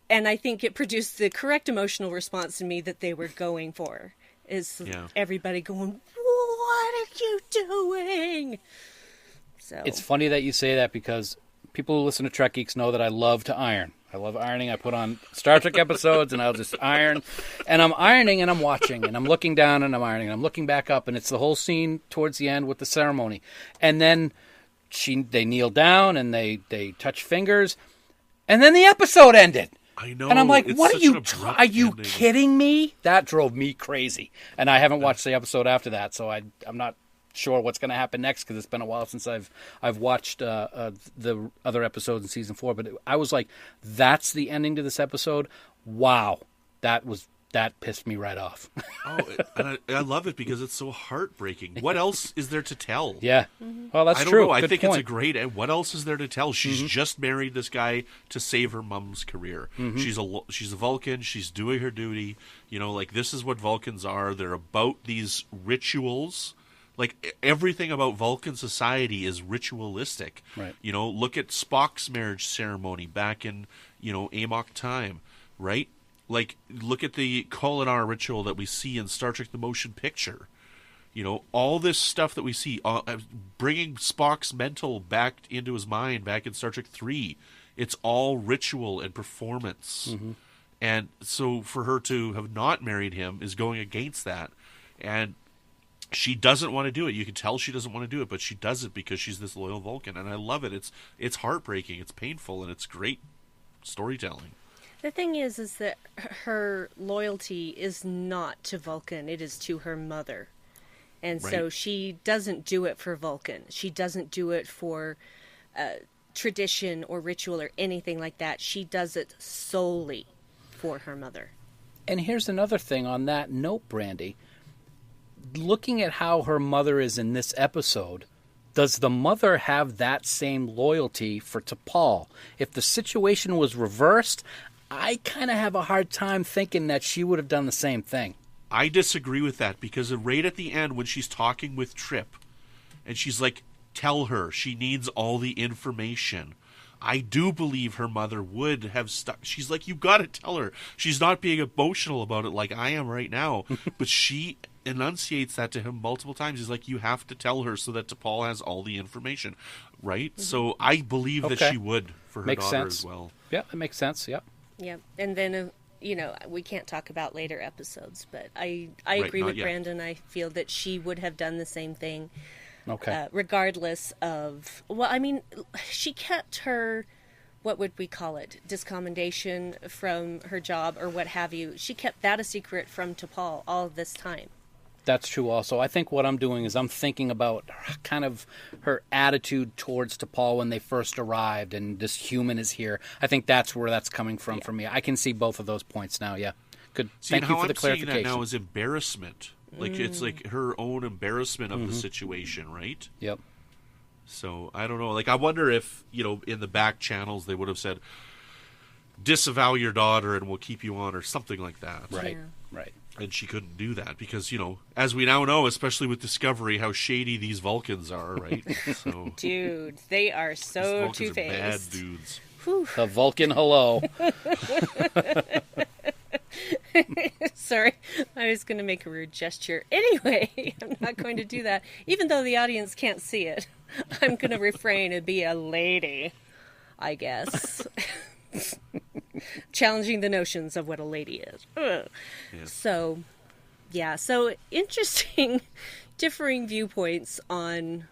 and I think it produced the correct emotional response in me that they were going for. Is everybody going, "What are you doing?" So it's funny that you say that, because people who listen to Trek Geeks know that I love to iron. I love ironing. I put on Star Trek episodes, and I'll just iron. And I'm ironing, and I'm watching, and I'm looking down, and I'm ironing, and I'm looking back up, and it's the whole scene towards the end with the ceremony. And then they kneel down, and they touch fingers, and then the episode ended. I know. And I'm like, what are you? Are you ending. kidding me? That drove me crazy. And I haven't watched the episode after that, so I'm not sure what's going to happen next, because it's been a while since I've watched the other episodes in season 4. But I was like, that's the ending to this episode. Wow, that pissed me right off. And I love it because it's so heartbreaking. What else is there to tell? Yeah, well, that's true. I don't know. I Good think point. it's a great. What else is there to tell? She's just married this guy to save her mom's career. She's a Vulcan. She's doing her duty. Like, this is what Vulcans are. They're about these rituals. Like, everything about Vulcan society is ritualistic. Right. Look at Spock's marriage ceremony back in, Amok time, right? Like, look at the Kolinar ritual that we see in Star Trek The Motion Picture. All this stuff that we see, bringing Spock's mental back into his mind back in Star Trek 3, it's all ritual and performance. And so for her to have not married him is going against that. And she doesn't want to do it. You can tell she doesn't want to do it, but she does it because she's this loyal Vulcan. And I love it. It's heartbreaking, it's painful, and it's great storytelling. the thing is that her loyalty is not to Vulcan, it is to her mother. And so she doesn't do it for Vulcan. She doesn't do it for tradition or ritual or anything like that. She does it solely for her mother. And here's another thing on that note, Brandi. Looking at how her mother is in this episode, does the mother have that same loyalty for T'Pol? If the situation was reversed, I kind of have a hard time thinking that she would have done the same thing. I disagree with that, because right at the end when she's talking with Trip and she's like, tell her she needs all the information, I do believe her mother would have stuck. She's like, you got to tell her. She's not being emotional about it like I am right now, but she enunciates that to him multiple times. He's like, you have to tell her so that T'Pol has all the information, right? Mm-hmm. So I believe that she would for her daughter as well. Yeah, that makes sense. Yep. Yep. And then we can't talk about later episodes, but I agree with Brandon. I feel that she would have done the same thing. Okay. Regardless of, she kept her, what would we call it, discommendation from her job or what have you. She kept that a secret from T'Pol all this time. That's true also. I think what I'm doing is I'm thinking about kind of her attitude towards T'Pol when they first arrived and this human is here. I think that's where that's coming from for me. I can see both of those points now, yeah. Good. Thank you for the clarification. How I'm seeing that now is embarrassment. Like, it's like her own embarrassment of the situation, right? Yep. So, I don't know. Like, I wonder if, in the back channels they would have said, disavow your daughter and we'll keep you on, or something like that. Right, right. And she couldn't do that because, as we now know, especially with Discovery, how shady these Vulcans are, right? So, dude, they are so two-faced. Bad dudes. Whew. The Vulcan hello. Sorry, I was going to make a rude gesture. Anyway, I'm not going to do that. Even though the audience can't see it, I'm going to refrain and be a lady, I guess. Challenging the notions of what a lady is. Yeah. So interesting, differing viewpoints on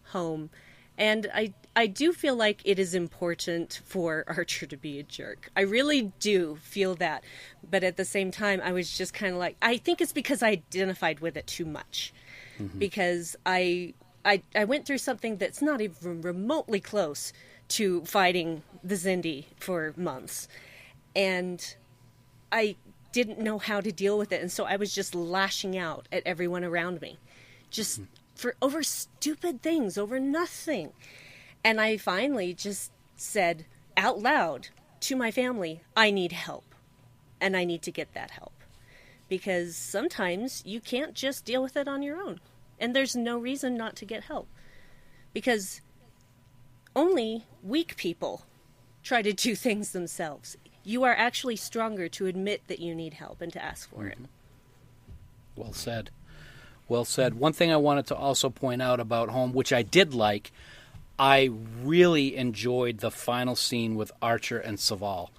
home. And I do feel like it is important for Archer to be a jerk. I really do feel that. But at the same time, I was just kind of like, I think it's because I identified with it too much. Mm-hmm. Because I went through something that's not even remotely close to fighting the Xindi for months. And I didn't know how to deal with it. And so I was just lashing out at everyone around me. Just for over stupid things, over nothing. And I finally just said out loud to my family, I need help. And I need to get that help. Because sometimes you can't just deal with it on your own. And there's no reason not to get help. Because only weak people try to do things themselves. You are actually stronger to admit that you need help and to ask for it. Well said. Well said. One thing I wanted to also point out about Home, which I did like, I really enjoyed the final scene with Archer and Saval.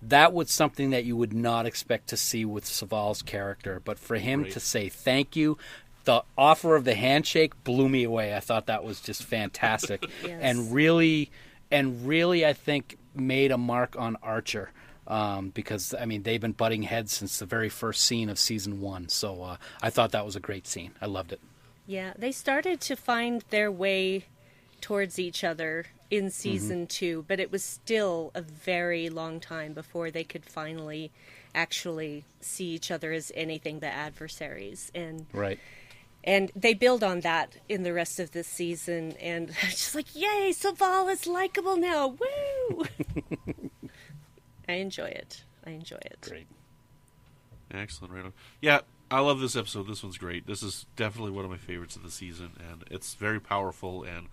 That was something that you would not expect to see with Saval's character. But for him to say thank you, the offer of the handshake blew me away. I thought that was just fantastic. Yes. And really, I think, made a mark on Archer. Because, I mean, they've been butting heads since the very first scene of season 1. So I thought that was a great scene. I loved it. Yeah, they started to find their way towards each other in season 2, but it was still a very long time before they could finally actually see each other as anything but adversaries. And And they build on that in the rest of this season, and I'm just like, yay, Saval is likable now, woo! I enjoy it. Great. Excellent, right on. Yeah, I love this episode. This one's great. This is definitely one of my favorites of the season, and it's very powerful and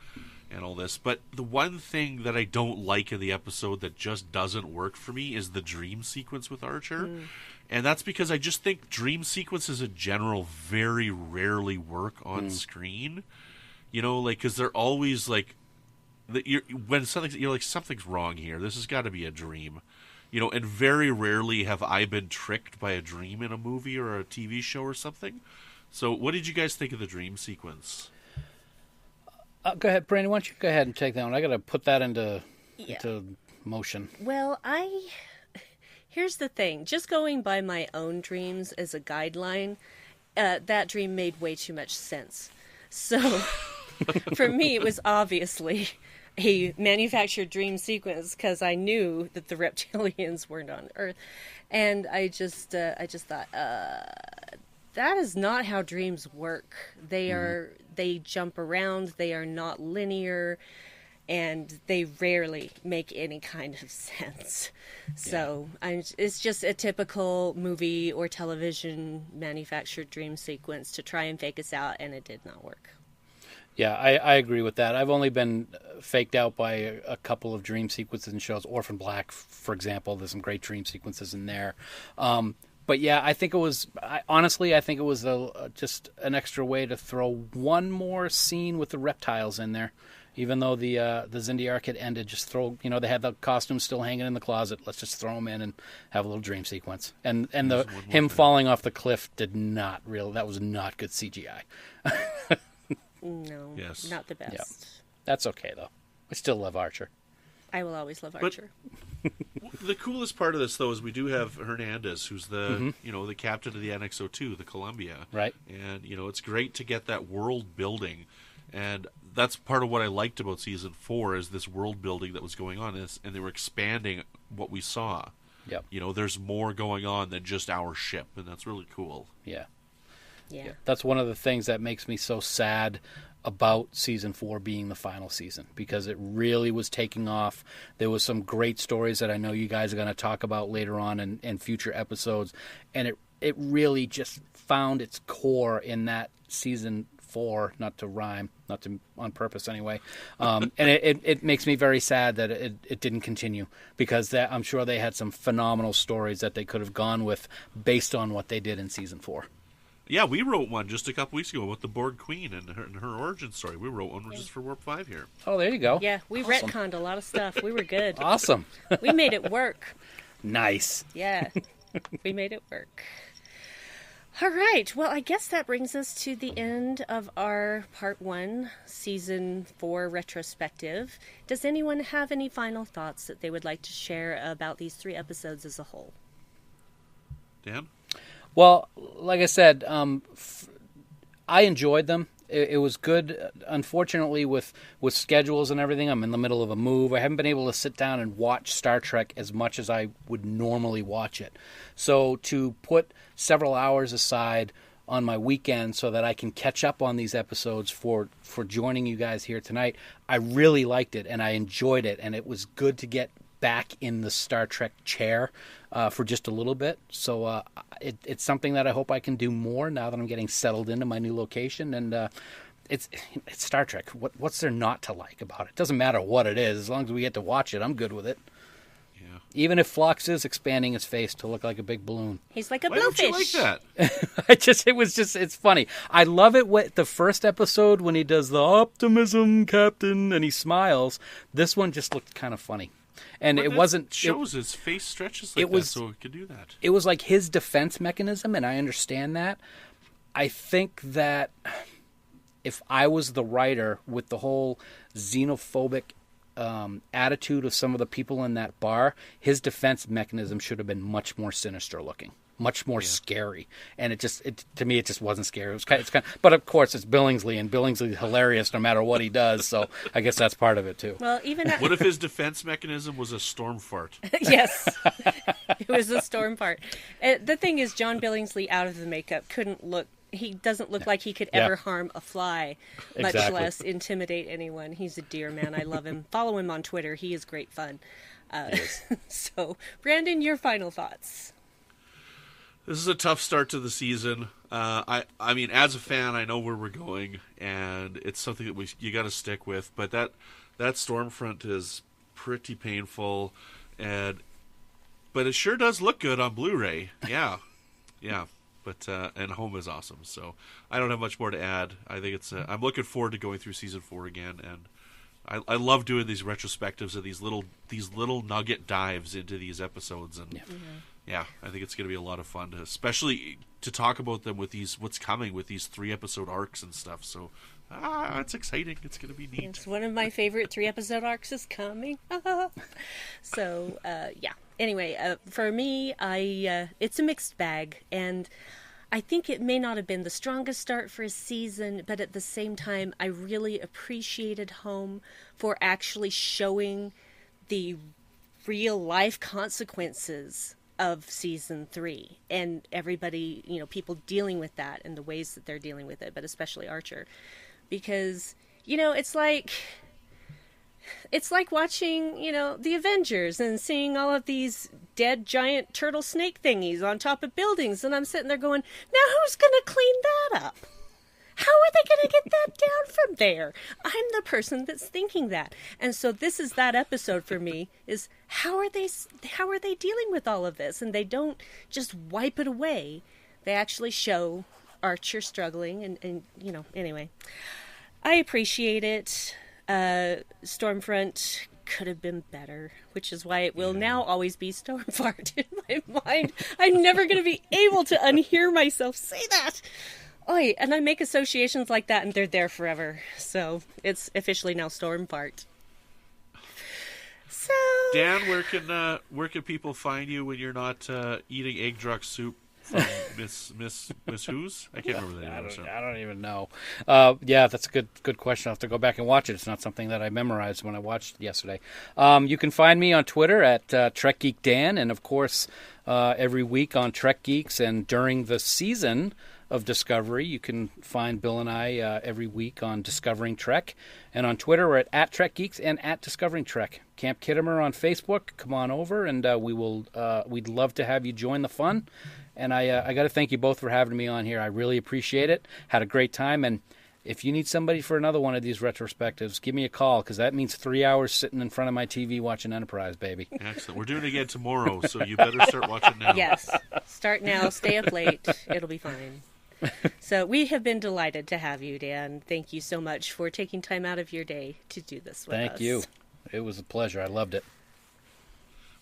all this. But the one thing that I don't like in the episode that just doesn't work for me is the dream sequence with Archer. And that's because I just think dream sequences in general very rarely work on screen. You know, like, because they're always like, when you're like, something's wrong here. This has got to be a dream. You know, and very rarely have I been tricked by a dream in a movie or a TV show or something. So what did you guys think of the dream sequence? Go ahead, Brandi. Why don't you go ahead and take that one? I got to put that into motion. Well, here's the thing. Just going by my own dreams as a guideline, that dream made way too much sense. So, for me, it was obviously a manufactured dream sequence because I knew that the reptilians weren't on Earth, and I just thought that is not how dreams work. They jump around. They are not linear. And they rarely make any kind of sense. So it's just a typical movie or television manufactured dream sequence to try and fake us out, and it did not work. Yeah, I agree with that. I've only been faked out by a couple of dream sequences in shows. Orphan Black, for example, there's some great dream sequences in there. But yeah, I think it was, honestly, just an extra way to throw one more scene with the reptiles in there. Even though the Xindi arc had ended, just throw, they had the costumes still hanging in the closet. Let's just throw them in and have a little dream sequence. And him falling off the cliff that was not good CGI. No, not the best. Yeah. That's okay, though. I still love Archer. I will always love Archer. The coolest part of this, though, is we do have Hernandez, who's the the captain of the NX-02, the Columbia. Right. And, it's great to get that world building. And that's part of what I liked about season 4 is this world building that was going on, and they were expanding what we saw. Yep. There's more going on than just our ship, and that's really cool. Yeah. Yeah. That's one of the things that makes me so sad about season 4 being the final season, because it really was taking off. There was some great stories that I know you guys are going to talk about later on in future episodes, and it really just found its core in that season 4, not to rhyme, not to on purpose anyway, and it makes me very sad that it didn't continue, because I'm sure they had some phenomenal stories that they could have gone with based on what they did in season 4. Yeah, we wrote one just a couple weeks ago about the Borg Queen and her origin story. We wrote one just for Warp 5 here. Oh, there you go. Yeah, we retconned a lot of stuff. We were good. Awesome. We made it work. Nice. Yeah, we made it work. All right. Well, I guess that brings us to the end of our Part 1, Season 4 retrospective. Does anyone have any final thoughts that they would like to share about these 3 episodes as a whole? Dan? Well, like I said, I enjoyed them. It was good. Unfortunately, with schedules and everything, I'm in the middle of a move. I haven't been able to sit down and watch Star Trek as much as I would normally watch it. So to put several hours aside on my weekend so that I can catch up on these episodes for joining you guys here tonight, I really liked it and I enjoyed it. And it was good to get back in the Star Trek chair for just a little bit. So it's something that I hope I can do more now that I'm getting settled into my new location. And it's Star Trek. What's there not to like about it? Doesn't matter what it is, as long as we get to watch it. I'm good with it. Yeah. Even if Phlox is expanding his face to look like a big balloon. He's like a Why blowfish. don't you like that? It's funny. I love it. The first episode when he does the optimism, Captain, and he smiles. This one just looked kind of funny. And it wasn't... shows his face stretches like that, so it could do that. It was like his defense mechanism, and I understand that. I think that if I was the writer with the whole xenophobic attitude of some of the people in that bar, his defense mechanism should have been much more sinister looking, much more scary. And to me, it just wasn't scary. It's kind of, but of course, it's Billingsley, and Billingsley's hilarious no matter what he does. So I guess that's part of it too. Well, what if his defense mechanism was a storm fart? Yes, it was a storm fart. The thing is, John Billingsley out of the makeup couldn't look. He doesn't look like he could ever harm a fly, much less intimidate anyone. He's a dear man. I love him. Follow him on Twitter. He is great fun. So, Brandon, your final thoughts. This is a tough start to the season. I mean, as a fan, I know where we're going, and it's something that you got to stick with. But that Stormfront is pretty painful, but it sure does look good on Blu-ray. Yeah. But and home is awesome, so I don't have much more to add. I think it's. I'm looking forward to going through season 4 again, and I love doing these retrospectives of these little nugget dives into these episodes, and I think it's going to be a lot of fun, especially to talk about them with what's coming with these 3-episode arcs and stuff. So it's exciting. It's going to be neat. It's one of my favorite 3-episode arcs is coming. So Anyway, for me, it's a mixed bag, and I think it may not have been the strongest start for a season, but at the same time, I really appreciated Home for actually showing the real-life consequences of season 3, and everybody, people dealing with that and the ways that they're dealing with it, but especially Archer, because, it's like watching, the Avengers and seeing all of these dead giant turtle snake thingies on top of buildings. And I'm sitting there going, now who's going to clean that up? How are they going to get that down from there? I'm the person that's thinking that. And so this is that episode for me, is how are they dealing with all of this? And they don't just wipe it away. They actually show Archer struggling. And anyway, I appreciate it. Stormfront could have been better, which is why it will now always be Stormfart in my mind. I'm never going to be able to unhear myself say that. Oy, and I make associations like that, and they're there forever. So it's officially now Stormfart. So Dan, where can people find you when you're not eating egg druck soup from Miss Who's? I can't remember the name. I don't even know. That's a good question. I'll have to go back and watch it. It's not something that I memorized when I watched it yesterday. You can find me on Twitter at Trek Geek Dan, and of course every week on Trek Geeks, and during the season of Discovery, you can find Bill and I every week on Discovering Trek, and on Twitter we're at Trek Geeks and at Discovering Trek. Camp Kittimer on Facebook. Come on over, and we'd love to have you join the fun. And I got to thank you both for having me on here. I really appreciate it. Had a great time. And if you need somebody for another one of these retrospectives, give me a call, because that means 3 hours sitting in front of my TV watching Enterprise, baby. Excellent. We're doing it again tomorrow, so you better start watching now. Yes. Start now. Stay up late. It'll be fine. So we have been delighted to have you, Dan. Thank you so much for taking time out of your day to do this with us. Thank you. It was a pleasure. I loved it.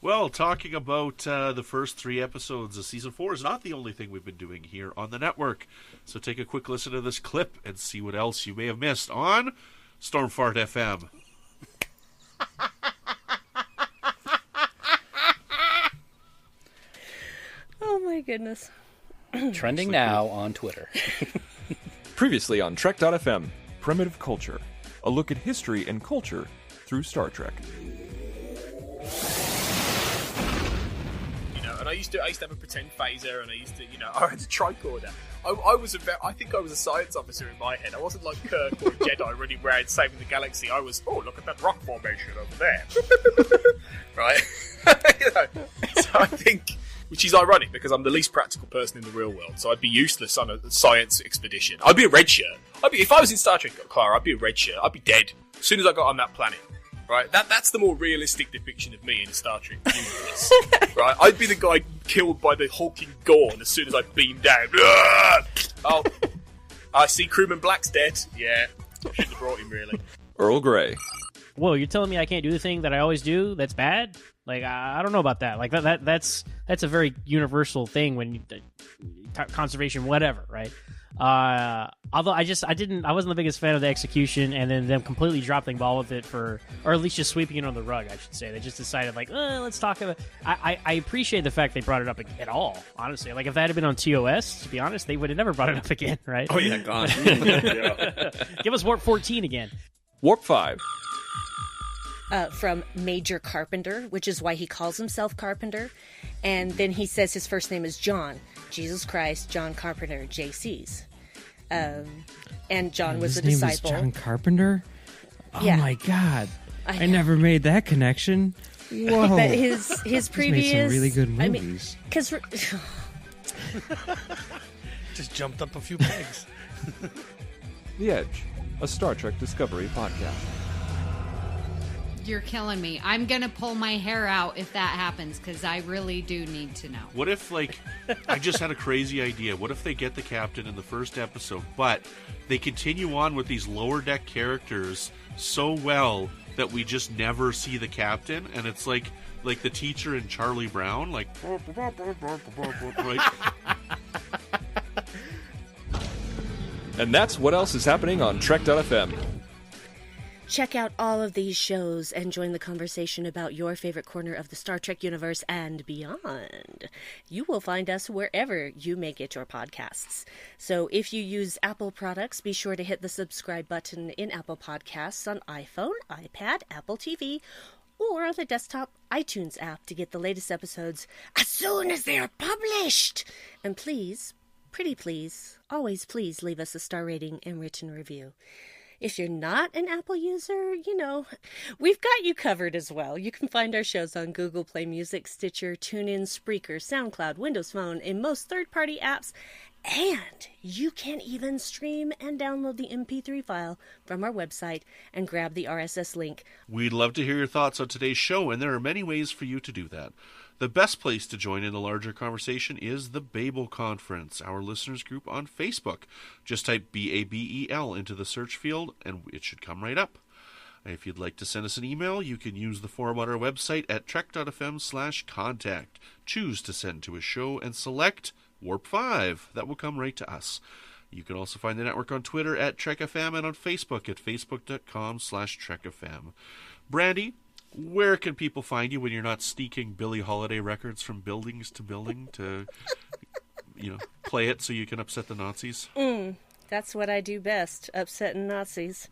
Well, talking about the first 3 episodes of Season 4 is not the only thing we've been doing here on the network. So take a quick listen to this clip and see what else you may have missed on Stormfart FM. Oh, my goodness. Trending now on Twitter. Previously on Trek.fm, Primitive Culture. A look at history and culture through Star Trek. And I used to have a pretend phaser, and I used to, I had a tricorder. I think I was a science officer in my head. I wasn't like Kirk or a Jedi running around saving the galaxy. I was, look at that rock formation over there. Right? So I think which is ironic because I'm the least practical person in the real world, so I'd be useless on a science expedition. I'd be a red shirt. If I was in Star Trek, Clara, I'd be a red shirt. I'd be dead as soon as I got on that planet. Right? That's the more realistic depiction of me in a Star Trek universe. Right? I'd be the guy killed by the hulking Gorn as soon as I beam down. Oh, I see Crewman Black's dead. Yeah, shouldn't have brought him, really. Earl Grey. Whoa, you're telling me I can't do the thing that I always do that's bad? Like, I don't know about that. Like, that's a very universal thing when you, conservation, whatever, right? Although I wasn't the biggest fan of the execution, and then them completely dropping ball with it or at least just sweeping it on the rug, I should say. They just decided, like, let's talk about. I appreciate the fact they brought it up at all, honestly. Like, if that had been on TOS, to be honest, they would have never brought it up again, right? Oh yeah, God. Yeah. Give us Warp 14 again. Warp 5. From Major Carpenter, which is why he calls himself Carpenter. And then he says his first name is John. Jesus Christ, John Carpenter, JC's. And John was a disciple. His name is John Carpenter? Oh Yeah. my God. I I never made that connection. Whoa. But his He's previous... made some really good I mean, movies. because... Just jumped up a few pegs. The Edge, a Star Trek Discovery podcast. You're killing me. I'm going to pull my hair out if that happens, because I really do need to know. What if, like, I just had a crazy idea. What if they get the captain in the first episode, but they continue on with these lower deck characters so well that we just never see the captain, and it's like the teacher in Charlie Brown, like, right? And that's what else is happening on Trek.fm. Check out all of these shows and join the conversation about your favorite corner of the Star Trek universe and beyond. You will find us wherever you may get your podcasts. So if you use Apple products, be sure to hit the subscribe button in Apple Podcasts on iPhone, iPad, Apple TV, or the desktop iTunes app to get the latest episodes as soon as they are published. And please, pretty please, always please leave us a star rating and written review. If you're not an Apple user, we've got you covered as well. You can find our shows on Google Play Music, Stitcher, TuneIn, Spreaker, SoundCloud, Windows Phone, and most third-party apps. And you can even stream and download the MP3 file from our website and grab the RSS link. We'd love to hear your thoughts on today's show, and there are many ways for you to do that. The best place to join in the larger conversation is the Babel Conference, our listeners group on Facebook. Just type BABEL into the search field, and it should come right up. If you'd like to send us an email, you can use the form on our website at trek.fm/contact. Choose to send to a show and select Warp 5. That will come right to us. You can also find the network on Twitter at TrekFM and on Facebook at facebook.com/TrekFM. Brandi, where can people find you when you're not sneaking Billie Holiday records from buildings to building to, play it so you can upset the Nazis? That's what I do best, upsetting Nazis.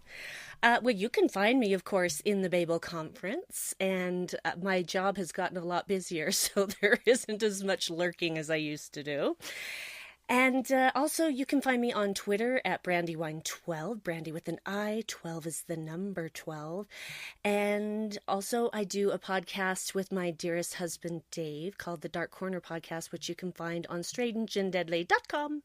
Well, you can find me, of course, in the Babel Conference, and my job has gotten a lot busier, so there isn't as much lurking as I used to do. And also, you can find me on Twitter at Brandywine12, Brandi with an I, 12 is the number 12. And also, I do a podcast with my dearest husband, Dave, called the Dark Corner Podcast, which you can find on strangeanddeadly.com.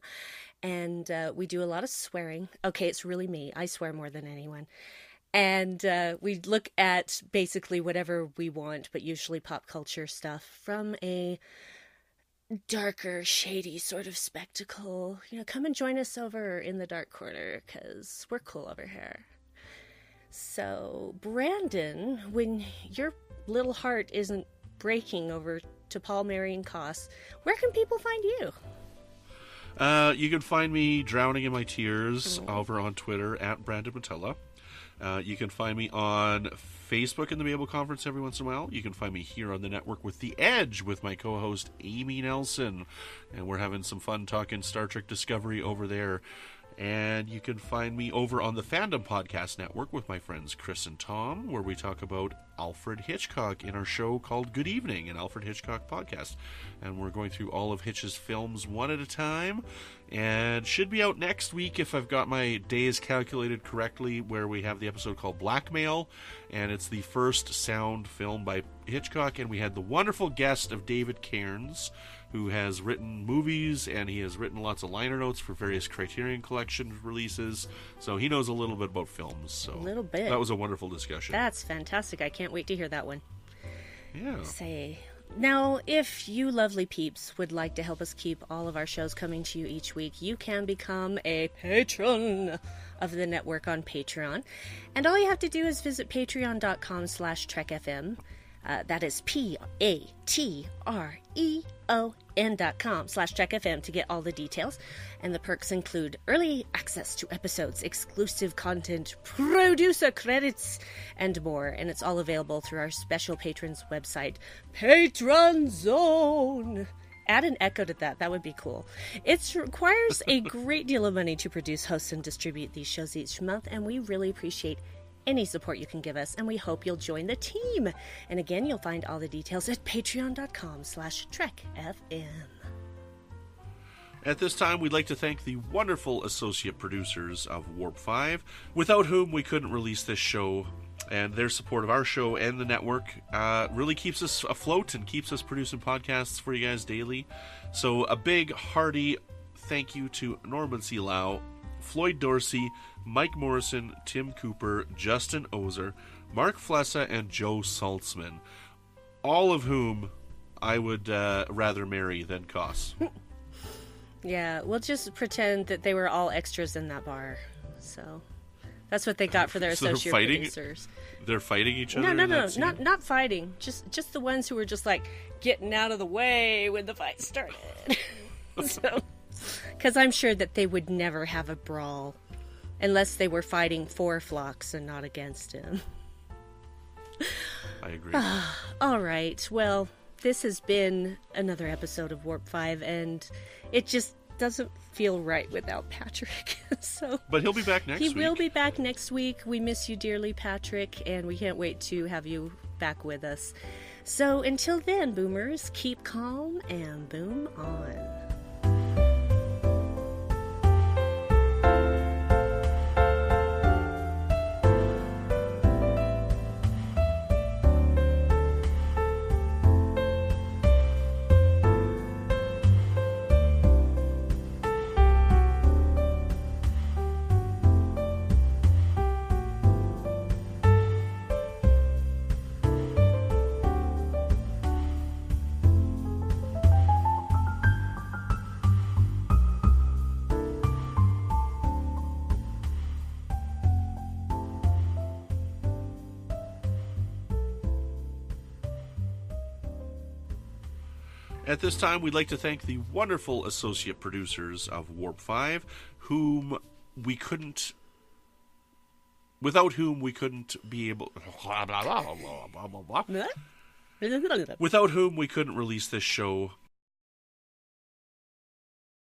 And we do a lot of swearing. Okay, it's really me. I swear more than anyone. And we look at basically whatever we want, but usually pop culture stuff from a darker, shady sort of spectacle. Come and join us over in the Dark Corner, because we're cool over here. So, Brandon, when your little heart isn't breaking over T'Pol, Mary, and Koss, where can people find you? You can find me drowning in my tears over on Twitter at Brandon Mutala. You can find me on Facebook in the Babel Conference every once in a while. You can find me here on the network with The Edge with my co-host Amy Nelson. And we're having some fun talking Star Trek Discovery over there. And you can find me over on the Fandom Podcast Network with my friends Chris and Tom, where we talk about Alfred Hitchcock in our show called Good Evening, an Alfred Hitchcock podcast. And we're going through all of Hitch's films one at a time. And should be out next week if I've got my days calculated correctly, where we have the episode called Blackmail. And it's the first sound film by Hitchcock. And we had the wonderful guest of David Cairns, who has written movies, and he has written lots of liner notes for various Criterion Collection releases. So he knows a little bit about films. So A little bit. That was a wonderful discussion. That's fantastic. I can't wait to hear that one. Yeah. Now, if you lovely peeps would like to help us keep all of our shows coming to you each week, you can become a patron of the network on Patreon. And all you have to do is visit patreon.com/trekfm. That is patreon.com/trekfm to get all the details. And the perks include early access to episodes, exclusive content, producer credits, and more. And it's all available through our special patrons website, Patron Zone. Add an echo to that. That would be cool. It requires a great deal of money to produce, host, and distribute these shows each month, and we really appreciate any support you can give us, and we hope you'll join the team. And again, you'll find all the details at patreon.com/trekfm. At this time, we'd like to thank the wonderful associate producers of Warp 5, without whom we couldn't release this show, and their support of our show and the network really keeps us afloat and keeps us producing podcasts for you guys daily. So a big, hearty thank you to Norman C. Lau, Floyd Dorsey, Mike Morrison, Tim Cooper, Justin Ozer, Mark Flessa, and Joe Saltzman, all of whom I would rather marry than Koss. Yeah, we'll just pretend that they were all extras in that bar. So that's what they got for their associate producers. They're fighting each other? No, not fighting. Just the ones who were just like getting out of the way when the fight started. So, because I'm sure that they would never have a brawl unless they were fighting for Phlox and not against him. I agree. All right. Well, this has been another episode of Warp 5, and it just doesn't feel right without Patrick. But he'll be back next week. He will be back next week. We miss you dearly, Patrick, and we can't wait to have you back with us. So until then, boomers, keep calm and boom on. At this time, we'd like to thank the wonderful associate producers of Warp 5, without whom we couldn't be able... without whom we couldn't release this show